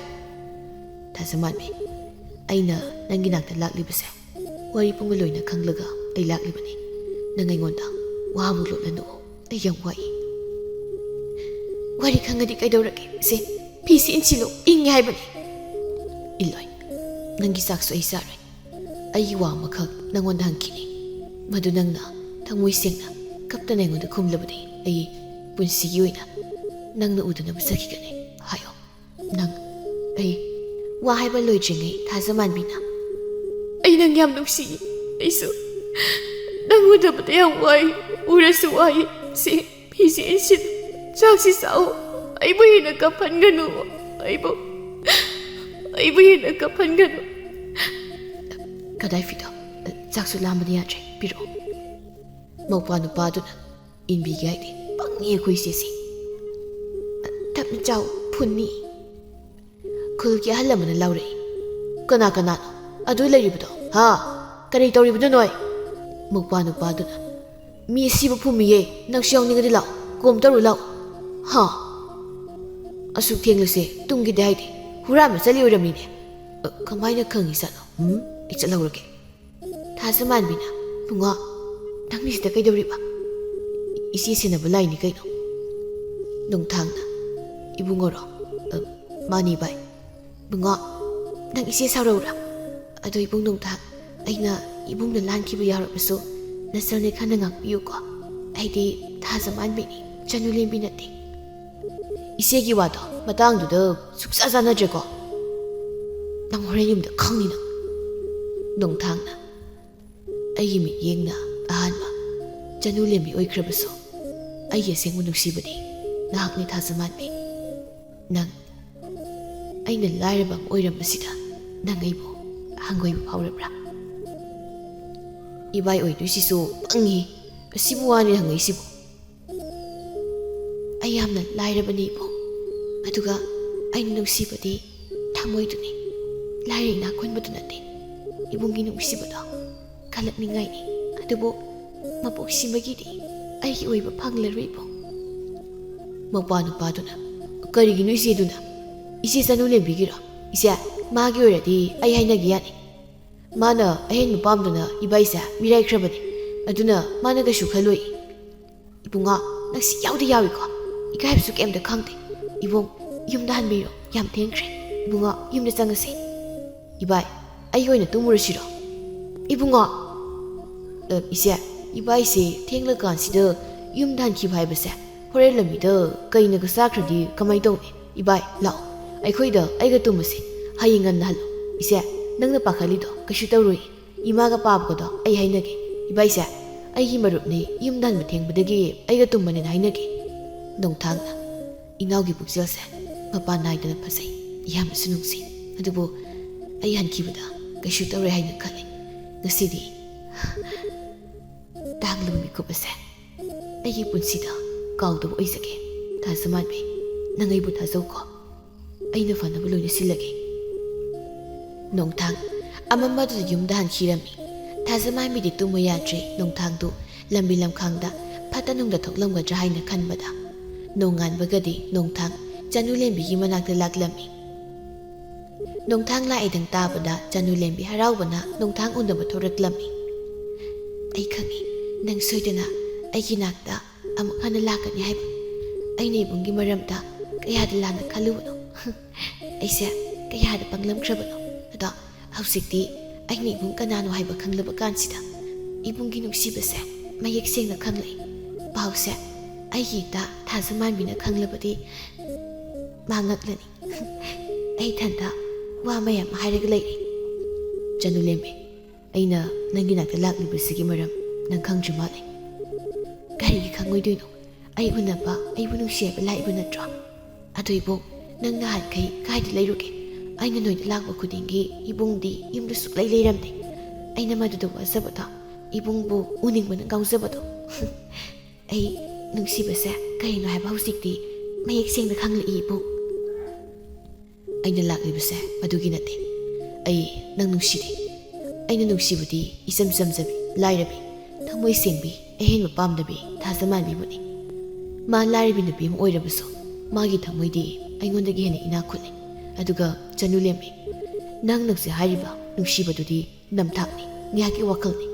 ꯊꯥꯖꯃꯥꯟꯕꯤ, ꯑꯩꯅ ꯅꯪꯒꯤ ꯅꯥꯛꯇ ꯂꯥꯛꯂꯤꯕꯁꯦ ꯋꯥꯔꯤ ꯄꯨꯡꯂꯣꯏꯅ ꯈꯪꯂꯒ ꯑꯩ ꯂꯥꯛꯂꯤꯕꯅꯤ꯫ ꯅꯪ ꯑꯩꯉꯣꯟꯗ ꯋꯥꯕꯨ ꯂꯣꯠꯂꯅꯨ, ꯑꯩ ꯌꯥꯝ ꯋꯥꯏ꯫ ꯋꯥꯔꯤ ꯈꯪꯉꯗꯤ ꯀꯩꯗꯧꯔꯒꯦ? ꯁꯦ ꯐꯤꯁꯤ ꯏꯟꯁꯤꯜꯂꯨ, ꯏꯪꯉꯦ ꯍꯥꯏꯕꯅꯤ꯫ ꯏꯜꯂꯣꯏ, ꯅꯪꯒꯤ ꯆꯥꯛꯁꯨ ꯑꯩ ꯆꯥꯔꯣꯏ꯫ ꯑꯩꯒꯤ ꯋꯥ ꯑꯃꯈꯛ ꯅꯪꯉꯣꯟꯗ ꯍꯪꯈꯤꯅꯤ, ꯃꯗꯨ ꯅꯪꯅ ꯊꯃꯣꯏ ꯁꯦꯡꯅ ꯀꯞꯇꯅ ꯑꯩꯉꯣꯟꯗ ꯈꯨꯝꯂꯕꯗꯤ ꯑꯩ ꯄꯨꯟꯁꯤꯒꯤ ꯑꯣꯏꯅ ꯅꯪꯅ ꯎꯗꯅꯕ ꯆꯠꯈꯤꯒꯅꯤ꯫ ꯍꯥꯏꯌꯣ ꯅꯪ꯫ ꯑꯩ ꯋꯥ ꯍꯥꯏꯕ ꯂꯣꯏꯗ꯭ꯔꯤꯉꯩ ꯊꯥꯖꯃꯥꯟꯕꯤꯅ, ꯑꯩ ꯅꯪ ꯌꯥꯝ ꯅꯨꯡꯁꯤ, ꯑꯩꯁꯨ ꯅꯪ ꯎꯗꯕꯗ ꯌꯥꯝ ꯋꯥꯏ, ꯎꯔꯁꯨ ꯋꯥꯏ꯫ ꯁꯤ ꯐꯤꯁꯤ ꯏꯟꯁꯤꯜꯂꯨ, ꯆꯥꯛꯁꯤ ꯆꯥꯎ, ꯑꯩꯕꯨ ꯍꯦꯟꯅ ꯀꯞꯍꯟꯒꯅꯨ, ꯑꯩꯕꯨ ꯍꯦꯟꯅ ꯀꯞꯍꯟꯒꯅꯨ꯫ ꯀꯗꯥꯏ ꯐꯤꯗꯣ? ꯆꯥꯛꯁꯨ ꯂꯥꯝꯕꯅ ꯌꯥꯗ꯭ꯔꯦ, ꯄꯤꯔꯛꯑꯣ꯫ ꯃꯧꯄ꯭ꯋꯥ ꯅꯨꯄꯥꯗꯨꯅ, ꯏꯟꯕꯤꯒꯦ ꯍꯥꯏꯗꯤ ꯄꯪꯉꯤ ꯑꯩꯈꯣꯏ ꯏꯆꯦꯁꯤ꯫ ꯇꯞꯅ ꯆꯥꯎ, ꯐꯨꯟꯅꯤ꯫ ꯈꯨꯜꯒꯤ ꯑꯍꯜ ꯑꯃꯅ ꯂꯥꯎꯔꯛꯏ꯫ ꯀꯅꯥ ꯀꯅꯥꯅꯣ ꯑꯗꯨ ꯂꯩꯔꯤꯕꯗꯣ? ꯍꯥ? ꯀꯔꯤ ꯇꯧꯔꯤꯕꯅꯣ ꯅꯣꯏ? ꯃꯧꯄ꯭ꯋꯥ ꯅꯨꯄꯥꯗꯨꯅ, ꯃꯤ ꯑꯁꯤꯕ ꯐꯨꯝꯃꯤꯌꯦ, ꯅꯪꯁꯨ ꯌꯥꯎꯅꯤꯡꯉꯗꯤ ꯂꯥꯛꯑꯣ, ꯀꯣꯝ ꯇꯧꯔꯨ ꯂꯥꯛꯑꯣ꯫ ꯍꯥ? ꯑꯁꯨꯛ ꯊꯦꯡꯂꯁꯦ ꯇꯨꯡꯒꯤꯗꯦ ꯍꯥꯏꯗꯤ ꯍꯨꯔꯥꯟꯕ ꯆꯠꯂꯤ ꯑꯣꯏꯔꯝꯃꯤꯅꯦ꯫ ꯀꯃꯥꯏꯅ ꯈꯪꯉꯤ ꯆꯠꯅꯣ? ꯑꯩ ꯆꯠꯍꯧꯔꯒꯦ꯫ ꯊꯥꯖꯃꯥꯟꯕꯤꯅ, ꯄꯨꯡꯉꯣ, ꯅꯪꯗꯤ ꯁꯤꯗ ꯀꯩꯗꯧꯔꯤꯕ? ꯏꯆꯦ ꯁꯦꯟꯅꯕ ꯂꯥꯛꯏꯅꯤ ꯀꯩꯅꯣ꯫ ꯅꯣꯡꯊꯥꯡꯅ, ꯏꯕꯨꯡꯉꯣꯔꯣ? ꯃꯥꯅꯤ ꯚꯥꯏ꯫ ꯄꯨꯡꯉꯣ, ꯅꯪ ꯏꯆꯦ ꯁꯥꯎꯔꯧꯔꯥ? ꯑꯗꯣ ꯏꯕꯨꯡ ꯅꯣꯡꯊꯥꯡ, ꯑꯩꯅ ꯏꯕꯨꯡꯗ ꯂꯥꯟꯈꯤꯕ ꯌꯥꯎꯔꯕꯁꯨ ꯅꯆꯜꯅꯦ ꯈꯟꯅ ꯉꯥꯛꯄꯤꯌꯨꯀꯣ꯫ ꯑꯩꯗꯤ ꯊꯥꯖꯃꯥꯟꯕꯤꯅꯤ, ꯆꯅꯨꯂꯦꯝꯕꯤ ꯅꯠꯇꯦ꯫ ꯏꯆꯦꯒꯤ ꯋꯥꯗꯣ ꯃꯇꯥꯡꯗꯨꯗ ꯁꯨꯛꯆꯥ ꯆꯥꯟꯅꯗ꯭ꯔꯦꯀꯣ꯫ ꯅꯪ ꯍꯣꯔꯦꯟ ꯌꯨꯝꯗ ꯈꯪꯅꯤ ꯅꯪ꯫ ꯅꯣꯡꯊꯥꯡꯅ, ꯑꯩꯒꯤ ꯃꯤꯠꯌꯦꯡꯅ ꯑꯍꯥꯟꯕ ꯆꯅꯨꯂꯦꯝꯕꯤ ꯑꯣꯏꯈ꯭ꯔꯕꯁꯨ ꯑꯩꯒꯤ ꯑꯁꯦꯡꯕ ꯅꯨꯡꯁꯤꯕꯗꯤ ꯅꯍꯥꯛꯅꯤ ꯊꯥꯖꯃꯥꯟꯕꯤ꯫ ꯅꯪ, ꯑꯩꯅ ꯂꯥꯏꯔꯕ ꯑꯃ ꯑꯣꯏꯔꯝꯕꯁꯤꯗ ꯅꯪ ꯑꯩꯕꯨ ꯍꯪꯒꯣꯏꯕ ꯐꯥꯎꯔꯕ꯭ꯔꯥ? ꯏꯕꯥꯏ ꯑꯣꯏꯗꯣꯏꯁꯤꯁꯨ ꯄꯪꯉꯤ, ꯑꯁꯤꯕꯨ ꯋꯥꯅꯤ ꯍꯪꯉꯛꯏꯁꯤꯕꯨ꯫ ꯑꯩ ꯌꯥꯝꯅ ꯂꯥꯏꯔꯕꯅꯤ ꯏꯕꯨꯡ, ꯑꯗꯨꯒ ꯑꯩꯅ ꯅꯨꯡꯁꯤꯕꯗꯤ ꯊꯃꯣꯏꯗꯨꯅꯤ, ꯂꯥꯏꯔ ꯏꯅꯥꯛ ꯈꯨꯟꯕꯗꯨ ꯅꯠꯇꯦ꯫ ꯏꯕꯨꯡꯒꯤ ꯅꯨꯡꯁꯤꯕꯗꯣ ꯀꯜꯂꯛꯅꯤꯡꯉꯥꯏꯅꯤ, ꯑꯗꯨꯕꯨ ꯃꯄꯣꯛꯁꯤꯃꯒꯤꯗꯤ ꯑꯩꯒꯤ ꯑꯣꯏꯕ ꯐꯪꯂꯔꯣꯏ ꯏꯕꯨꯡ꯫ ꯃꯧꯄ꯭ꯋꯥ ꯅꯨꯄꯥꯗꯨꯅ, ꯀꯔꯤꯒꯤꯅꯣ ꯏꯆꯦꯗꯨꯅ? ꯏꯆꯦ ꯆꯅꯨꯂꯦꯝꯕꯤꯒꯤꯔꯣ? ꯏꯆꯦ, ꯃꯥꯒꯤ ꯑꯣꯏꯔꯗꯤ ꯑꯩ ꯍꯥꯏꯅꯒꯦ ꯌꯥꯅꯤ꯫ ꯃꯥꯅ ꯑꯍꯦꯟꯕ ꯄꯥꯝꯗꯨꯅ ꯏꯕꯥꯏꯁꯦ ꯃꯤꯔꯥꯏꯈ꯭ꯔꯕꯅꯤ, ꯑꯗꯨꯅ ꯃꯥꯅ ꯀꯩꯁꯨ ꯈꯜꯂꯣꯏ꯫ ꯏꯕꯨꯡꯉꯣ, ꯅꯪꯁꯤ ꯌꯥꯎꯗꯤ ꯌꯥꯎꯏꯀꯣ, ꯏꯀꯥꯏꯕꯁꯨ ꯀꯩꯝꯇ ꯈꯪꯗꯦ꯫ ꯏꯕꯨꯡ, ꯌꯨꯝꯗ ꯍꯟꯕꯤꯔꯣ, ꯌꯥꯝ ꯊꯦꯡꯈ꯭ꯔꯦ꯫ ꯏꯕꯨꯡꯉꯣ, ꯌꯨꯝꯗ ꯆꯪꯉꯁꯤ꯫ ꯏꯕꯥꯏ, ꯑꯩ ꯑꯣꯏꯅ ꯇꯨꯝꯃꯨꯔꯁꯤꯔꯣ? ꯏꯕꯨꯡꯉꯣ, ꯏꯆꯦ, ꯏꯕꯥꯏꯁꯦ ꯊꯦꯡꯂꯀꯥꯟꯁꯤꯗ ꯌꯨꯝꯗ ꯍꯟꯈꯤꯕ ꯍꯥꯏꯕꯁꯦ ꯍꯣꯔꯦꯟ ꯂꯝꯕꯤꯗ ꯀꯩꯅꯒ ꯆꯥꯈ꯭ꯔꯗꯤ ꯀꯃꯥꯏꯅ ꯇꯧꯅꯤ? ꯏꯕꯥꯏ, ꯂꯥꯛꯑꯣ, ꯑꯩꯈꯣꯏꯗ ꯑꯩꯒ ꯇꯨꯝꯃꯁꯤ, ꯍꯌꯦꯡ ꯉꯟꯅ ꯍꯜꯂꯣ꯫ ꯏꯆꯦ, ꯅꯪꯅ ꯄꯥꯈꯠꯂꯤꯗꯣ ꯀꯩꯁꯨ ꯇꯧꯔꯣꯏ, ꯏꯃꯥꯒ ꯄꯥꯕꯒꯗꯣ ꯑꯩ ꯍꯥꯏꯅꯒꯦ꯫ ꯏꯕꯥꯏꯁꯦ, ꯑꯩꯒꯤ ꯃꯔꯨꯞꯅꯤ, ꯌꯨꯝꯗ ꯍꯟꯕ ꯊꯦꯡꯕꯗꯒꯤ ꯑꯩꯒ ꯇꯨꯝꯕꯅꯦꯅ ꯍꯥꯏꯅꯒꯦ꯫ ꯅꯣꯡꯊꯥꯡꯅ, ꯏꯅꯥꯎꯒꯤ ꯄꯨꯛꯆꯦꯜꯁꯦ ꯃꯄꯥꯟ ꯅꯥꯏꯗꯅ ꯐꯖꯩ, ꯌꯥꯝꯅꯁꯨ ꯅꯨꯡꯁꯤ, ꯑꯗꯨꯕꯨ ꯑꯩ ꯍꯟꯈꯤꯕꯗ ꯀꯩꯁꯨ ꯇꯧꯔꯣꯏ ꯍꯥꯏꯅ ꯈꯜꯂꯤ꯫ ꯉꯁꯤꯗꯤ ꯇꯥꯡꯂꯕ ꯃꯤꯀꯨꯞ ꯑꯁꯦ ꯑꯩꯒꯤ ꯄꯨꯟꯁꯤꯗ ꯀꯥꯎꯗꯕ ꯑꯣꯏꯖꯒꯦ꯫ ꯊꯥꯖꯃꯥꯟꯕꯤ, ꯅꯪ ꯑꯩꯕꯨ ꯊꯥꯖꯧꯀꯣ, ꯑꯩꯅ ꯐꯅꯕ ꯂꯣꯏꯅ ꯁꯤꯜꯂꯒꯦ꯫ ꯅꯣꯡꯊꯥꯡ ꯑꯃꯝꯕꯗꯨꯗ ꯌꯨꯝꯗ ꯍꯟꯈꯤꯔꯝꯃꯤ꯫ ꯊꯥꯖꯃꯥꯟꯕꯤꯗꯤ ꯇꯨꯝꯕ ꯌꯥꯗ꯭ꯔꯦ꯫ ꯅꯣꯡꯊꯥꯡꯗꯨ ꯂꯝꯕꯤ ꯂꯝꯈꯥꯡꯗ ꯐꯠꯇ ꯅꯨꯡꯗ ꯊꯣꯛꯂꯝꯒꯗ꯭ꯔꯥ ꯍꯥꯏꯅ ꯈꯟꯕꯗ ꯅꯣꯡꯉꯥꯟꯕꯒꯗꯤ ꯅꯣꯡꯊꯥꯡ ꯆꯅꯨꯂꯦꯝꯕꯤꯒꯤ ꯃꯅꯥꯛꯇ ꯂꯥꯛꯂꯝꯃꯤ꯫ ꯅꯣꯡꯊꯥꯡ ꯂꯥꯛꯏꯗꯪ ꯇꯥꯕꯗ ꯆꯅꯨꯂꯦꯝꯕꯤ ꯍꯔꯥꯎꯕꯅ ꯅꯣꯡꯊꯥꯡ ꯎꯅꯕ ꯊꯣꯔꯛꯂꯝꯃꯤ꯫ ꯑꯩ ꯈꯪꯉꯤ, ꯅꯪ ꯁꯣꯏꯗꯅ ꯑꯩꯒꯤ ꯅꯥꯛꯇ ꯑꯃꯨꯛ ꯍꯟꯅ ꯂꯥꯛꯀꯅꯤ ꯍꯥꯏꯕ꯫ ꯑꯩꯅ ꯏꯕꯨꯡꯒꯤ ꯃꯔꯝꯗ ꯀꯌꯥꯗ ꯂꯥꯟꯅ ꯈꯜꯂꯨꯕꯅꯣ, ꯑꯩꯁꯦ ꯀꯌꯥꯗ ꯄꯪꯂꯝꯈ꯭ꯔꯕꯅꯣ꯫ ꯑꯗꯣ ꯍꯧꯖꯤꯛꯇꯤ ꯑꯩꯅ ꯏꯕꯨꯡ ꯀꯅꯥꯅꯣ ꯍꯥꯏꯕ ꯈꯪꯂꯕ ꯀꯥꯟꯁꯤꯗ ꯏꯕꯨꯡꯒꯤ ꯅꯨꯡꯁꯤꯕꯁꯦ ꯃꯌꯦꯛ ꯁꯦꯡꯅ ꯈꯪꯂꯛꯏ꯫ ꯄꯥꯎꯁꯦ ꯑꯩꯒꯤ ꯏꯇꯥ ꯊꯥꯖꯃꯥꯟꯕꯤꯅ ꯈꯪꯂꯕꯗꯤ ꯃꯥ ꯉꯛꯂꯅꯤ꯫ ꯑꯩ ꯏꯊꯟꯇ ꯋꯥ ꯃꯌꯥꯝ ꯍꯥꯏꯔꯒ ꯂꯩꯔꯤ꯫ ꯆꯅꯨꯂꯦꯝꯕꯤ, ꯑꯩꯅ ꯅꯪꯒꯤ ꯅꯥꯛꯇ ꯂꯥꯛꯂꯤꯕꯁꯤꯒꯤ ꯃꯔꯝ ꯅꯪ ꯈꯪꯗ꯭ꯔꯤ ꯃꯥꯜꯂꯦ꯫ ꯈꯪꯉꯣꯏꯗꯣꯏꯅꯣ ꯑꯩ ꯎꯅꯕ ꯑꯩꯕꯨ ꯅꯨꯡꯁꯤ ꯍꯥꯏꯕ ꯂꯥꯛꯏꯕ ꯅꯠꯇ꯭ꯔꯣ ꯑꯗꯨ ꯏꯕꯨꯡ ꯅꯪ ꯅꯍꯥꯟꯈꯩ ꯀꯥꯏꯗ ꯂꯩꯔꯨꯒꯦ ꯑꯩꯅ ꯅꯣꯏꯗ ꯂꯥꯛꯄ ꯈꯨꯗꯤꯡꯒꯤ ꯏꯕꯨꯡꯗꯤ ꯌꯨꯝꯗ ꯁꯨꯛꯂꯩ ꯂꯩꯔꯝꯗꯦ ꯑꯩꯅ ꯃꯗꯨꯗ ꯋꯥꯖꯕꯗꯣ ꯏꯕꯨꯡꯕꯨ ꯎꯅꯤꯡꯕꯅ ꯉꯥꯎꯖꯕꯗꯣ ꯑꯩ ꯅꯨꯡꯁꯤꯕꯁꯦ ꯀꯔꯤꯅꯣ ꯍꯥꯏꯕ ꯍꯧꯖꯤꯛꯇꯤ ꯃꯌꯦꯛ ꯁꯦꯡꯅ ꯈꯪꯂꯛꯏ ꯏꯕꯨꯡ ꯑꯩꯅ ꯂꯥꯛꯂꯤꯕꯁꯦ ꯃꯗꯨꯒꯤ ꯅꯠꯇꯦ ꯑꯩ ꯅꯪ ꯅꯨꯡꯁꯤꯗꯦ ꯑꯩꯅ ꯅꯨꯡꯁꯤꯕꯗꯤ ꯏꯆꯝ ꯆꯝꯖꯕꯤ ꯂꯥꯏꯔꯕꯤ ꯊꯃꯣꯏ ꯁꯦꯡꯕꯤ ꯑꯍꯦꯟꯕ ꯄꯥꯝꯗꯕꯤ ꯊꯥꯖꯃꯥꯟꯕꯤꯕꯨꯅꯤ ꯃꯥ ꯂꯥꯏꯔꯕꯤ ꯅꯨꯄꯤ ꯑꯃ ꯑꯣꯏꯔꯕꯁꯨ ꯃꯥꯒꯤ ꯊꯃꯣꯏꯗꯤ ꯑꯩꯉꯣꯟꯗꯒꯤ ꯍꯦꯟꯅ ꯏꯅꯥꯛ ꯈꯨꯜꯂꯤ ꯑꯗꯨꯒ ꯆꯅꯨ ꯂꯦꯝꯕꯤ ꯅꯪ ꯅꯪꯁꯦ ꯍꯥꯏꯔꯤꯕ ꯅꯨꯡꯁꯤꯕꯗꯨꯗꯤ ꯅꯝꯊꯥꯛꯅꯤ ꯉꯥꯏꯍꯥꯛꯀꯤ ꯋꯥꯈꯜꯅꯤ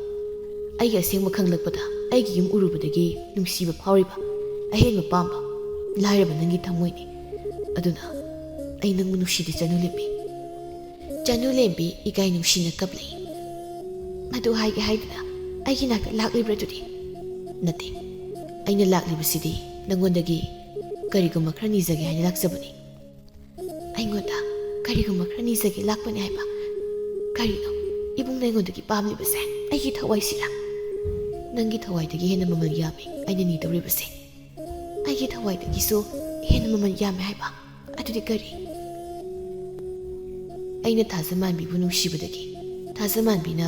ꯑꯩꯒꯤ ꯑꯁꯦꯡꯕ ꯈꯪꯂꯛꯄꯗ ꯑꯩꯒꯤ ꯌꯨꯝ ꯎꯔꯨꯕꯗꯒꯤ ꯅꯨꯡꯁꯤꯕ ꯐꯥꯎꯔꯤꯕ ꯑꯍꯦꯟꯕ ꯄꯥꯝꯕ ꯂꯥꯏꯔꯕ ꯅꯪꯒꯤ ꯊꯃꯣꯏꯅꯤ ꯑꯗꯨꯅ ꯑꯩ ꯅꯪꯕꯨ ꯅꯨꯡꯁꯤꯗꯦ ꯆꯅꯨ ꯂꯦꯝꯕꯤ ꯆꯅꯨ ꯂꯦꯝꯕꯤ ꯏꯀꯥꯏ ꯅꯨꯡꯁꯤꯅ ꯀꯞꯂꯛꯏ ꯃꯗꯨ ꯍꯥꯏꯒꯦ ꯍꯥꯏꯗꯨꯅ ꯑꯩꯒꯤ ꯅꯥꯛꯇ ꯂꯥꯛꯂꯤꯕ꯭ꯔꯗꯨꯗꯤ ꯅꯠꯇꯦ ꯑꯩꯅ ꯂꯥꯛꯂꯤꯕꯁꯤꯗꯤ ꯅꯪꯉꯣꯟꯗꯒꯤ ꯀꯔꯤꯒꯨꯝꯕ ꯈꯔ ꯅꯤꯖꯒꯦ ꯍꯥꯏꯅ ꯂꯥꯛꯆꯕꯅꯤ ꯑꯩꯉꯣꯟꯗ ꯀꯔꯤꯒꯨꯝꯕ ꯈꯔ ꯅꯤꯖꯒꯦ ꯂꯥꯛꯄꯅꯤ ꯍꯥꯏꯕ ꯀꯔꯤꯅꯣ ꯏꯕꯨꯡꯅ ꯑꯩꯉꯣꯟꯗꯒꯤ ꯄꯥꯝꯂꯤꯕꯁꯦ ꯑꯩꯒꯤ ꯊꯋꯥꯏꯁꯤꯔ ꯅꯪꯒꯤ ꯊꯋꯥꯏꯗꯒꯤ ꯍꯦꯟꯅ ꯃꯃꯜ ꯌꯥꯝꯃꯤ ꯑꯩꯅ ꯅꯤꯗꯧꯔꯤꯕꯁꯦ ꯑꯩꯒꯤ ꯊꯋꯥꯏꯗꯒꯤꯁꯨ ꯍꯦꯟꯅ ꯃꯃꯜ ꯌꯥꯝꯃꯦ ꯍꯥꯏꯕ ꯑꯗꯨꯗꯤ ꯀꯔꯤ ꯑꯩꯅ ꯊꯥꯖꯃꯥꯟꯕꯤꯕꯨ ꯅꯨꯡꯁꯤꯕꯗꯒꯤ ꯊꯥꯖꯃꯥꯟꯕꯤꯅ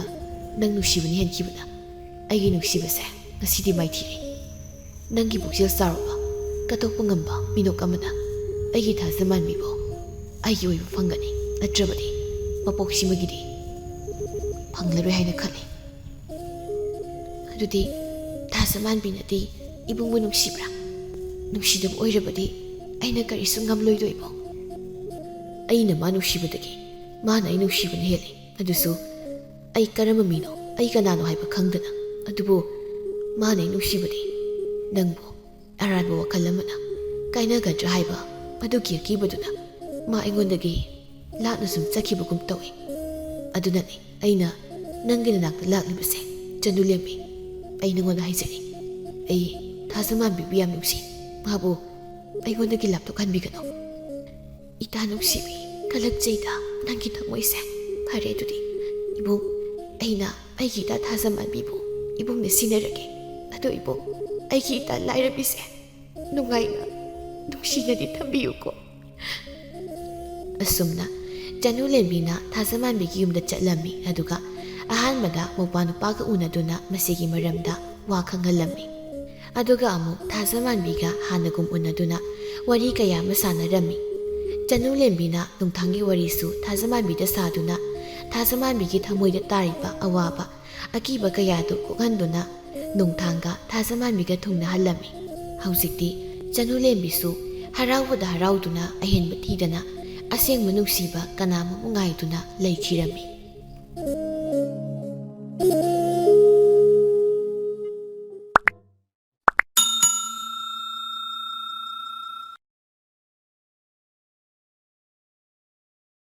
ꯅꯪ ꯅꯨꯡꯁꯤꯕꯅ ꯍꯦꯟꯈꯤꯕꯅ ꯑꯩꯒꯤ ꯅꯨꯡꯁꯤꯕꯁꯦ ꯉꯁꯤꯗꯤ ꯃꯥꯏꯊꯤꯔꯦ ꯅꯪꯒꯤ ꯄꯨꯛꯆꯦꯜ ꯆꯥꯎꯔꯕ ꯀꯠꯊꯣꯛꯄ ꯉꯝꯕ ꯃꯤꯅꯣꯛ ꯑꯃꯅ ꯑꯩꯒꯤ ꯊꯥꯖꯃꯥꯟꯕꯤꯕꯨ ꯑꯩꯒꯤ ꯑꯣꯏꯕ ꯐꯪꯒꯅꯤ ꯅꯠꯇ꯭ꯔꯕꯗꯤ ꯃꯄꯣꯛꯁꯤꯃꯒꯤꯗꯤ ꯐꯪꯂꯔꯣꯏ ꯍꯥꯏꯅ ꯈꯜꯂꯤ ꯑꯗꯨꯗꯤ ꯊꯥꯖꯃꯥꯟꯕꯤꯅꯗꯤ ꯏꯕꯨꯡꯕꯨ ꯅꯨꯡꯁꯤꯕ꯭ꯔꯥ ꯅꯨꯡꯁꯤꯗꯕ ꯑꯣꯏꯔꯕꯗꯤ ꯑꯩꯅ ꯀꯔꯤꯁꯨ ꯉꯝꯂꯣꯏꯗꯣꯏꯕꯣ ꯑꯩꯅ ꯃꯥ ꯅꯨꯡꯁꯤꯕꯗꯒꯤ ꯃꯥꯅ ꯑꯩ ꯅꯨꯡꯁꯤꯕꯅ ꯍꯦꯜꯂꯤ ꯑꯗꯨꯁꯨ ꯑꯩ ꯀꯔꯝꯕ ꯃꯤꯅꯣ ꯑꯩ ꯀꯅꯥꯅꯣ ꯍꯥꯏꯕ ꯈꯪꯗꯅ ꯑꯗꯨꯕꯨ ꯃꯥꯅ ꯑꯩ ꯅꯨꯡꯁꯤꯕꯗꯤ ꯅꯪꯕꯨ ꯑꯔꯥꯟꯕ ꯋꯥꯈꯜ ꯑꯃꯅ ꯀꯥꯏꯅꯒꯗ꯭ꯔꯥ ꯍꯥꯏꯕ ꯃꯗꯨꯒꯤ ꯑꯀꯤꯕꯗꯨꯅ ꯃꯥ ꯑꯩꯉꯣꯟꯗꯒꯤ ꯂꯥꯞꯅ ꯁꯨꯝ ꯆꯠꯈꯤꯕꯒꯨꯝ ꯇꯧꯏ ꯑꯗꯨꯅꯅꯤ ꯑꯩꯅ ꯅꯪꯒꯤ ꯅꯅꯥꯛꯇ ꯂꯥꯛꯂꯤꯕꯁꯦ ꯆꯅꯨ ꯂꯦꯝꯕꯤ ꯑꯩ ꯅꯉꯣꯟꯗ ꯍꯥꯏꯖꯔꯤ ꯑꯩ ꯊꯥꯖꯃꯥꯟꯕꯤꯕꯨ ꯌꯥꯝ ꯅꯨꯡꯁꯤ ꯃꯥꯕꯨ ꯑꯩꯉꯣꯟꯗꯒꯤ ꯂꯥꯞꯊꯣꯛꯍꯟꯕꯤꯒꯅꯨ ꯏꯇꯥ ꯅꯨꯡꯁꯤꯕꯤ ꯀꯜꯂꯛꯆꯩꯗ ꯅꯪꯒꯤ ꯊꯃꯣꯏꯁꯦ ꯐꯔꯦ ꯑꯗꯨꯗꯤ ꯏꯕꯨꯡ ꯑꯩꯅ ꯑꯩꯒꯤ ꯏꯇꯥ ꯊꯥꯖꯃꯥꯟꯕꯤꯕꯨ ꯏꯕꯨꯡꯅ ꯁꯤꯟꯅꯔꯒꯦ ꯑꯗꯣ ꯏꯕꯨꯡ ꯑꯩꯒꯤ ꯏꯇꯥ ꯂꯥꯏꯔꯕꯤꯁꯦ ꯅꯨꯡꯉꯥꯏꯅ ꯅꯨꯡꯁꯤꯅꯗꯤ ꯊꯝꯕꯤꯌꯨꯀꯣ ꯑꯁꯨꯝꯅ ꯆꯅꯨ ꯂꯦꯝꯕꯤꯅ ꯊꯥꯖꯃꯥꯟꯕꯤꯒꯤ ꯌꯨꯝꯗ ꯆꯠꯂꯝꯃꯤ ꯑꯗꯨꯒ ꯑꯍꯥꯟꯕꯗ ꯃꯧꯄꯥ ꯅꯨꯄꯥꯒ ꯎꯅꯗꯨꯅ ꯃꯁꯤꯒꯤ ꯃꯔꯝꯗ ꯋꯥ ꯈꯪꯍꯜꯂꯝꯃꯤ ꯑꯗꯨꯒ ꯑꯃꯨꯛ ꯊꯥꯖꯃꯥꯟꯕꯤꯒ ꯍꯥꯟꯅꯒꯨꯝ ꯎꯅꯗꯨꯅ ꯋꯥꯔꯤ ꯀꯌꯥ ꯑꯃ ꯁꯥꯟꯅꯔꯝꯃꯤ ꯆꯅꯨ ꯂꯦꯝꯕꯤꯅ ꯅꯣꯡꯊꯥꯡꯒꯤ ꯋꯥꯔꯤꯁꯨ ꯊꯥꯖꯃꯥꯟꯕꯤꯗ ꯁꯥꯗꯨꯅ ꯊꯥꯖꯃꯥꯟꯕꯤꯒꯤ ꯊꯃꯣꯏꯗ ꯇꯥꯔꯤꯕ ꯑꯋꯥꯕ ꯑꯀꯤꯕ ꯀꯌꯥꯗꯨ ꯀꯣꯛꯍꯟꯗꯨꯅ ꯅꯣꯡꯊꯥꯡꯒ ꯊꯥꯖꯃꯥꯟꯕꯤꯒ ꯊꯨꯡꯅꯍꯜꯂꯝꯃꯤ ꯍꯧꯖꯤꯛꯇꯤ ꯆꯅꯨ ꯂꯦꯝꯕꯤꯁꯨ ꯍꯔꯥꯎꯕꯗ ꯍꯔꯥꯎꯗꯨꯅ ꯑꯍꯦꯟꯕ ꯊꯤꯗꯅ ꯑꯁꯦꯡꯕ ꯅꯨꯡꯁꯤꯕ ꯀꯅꯥꯃꯨꯛ ꯉꯥꯏꯗꯨꯅ ꯂꯩꯈꯤꯔꯝꯃꯤ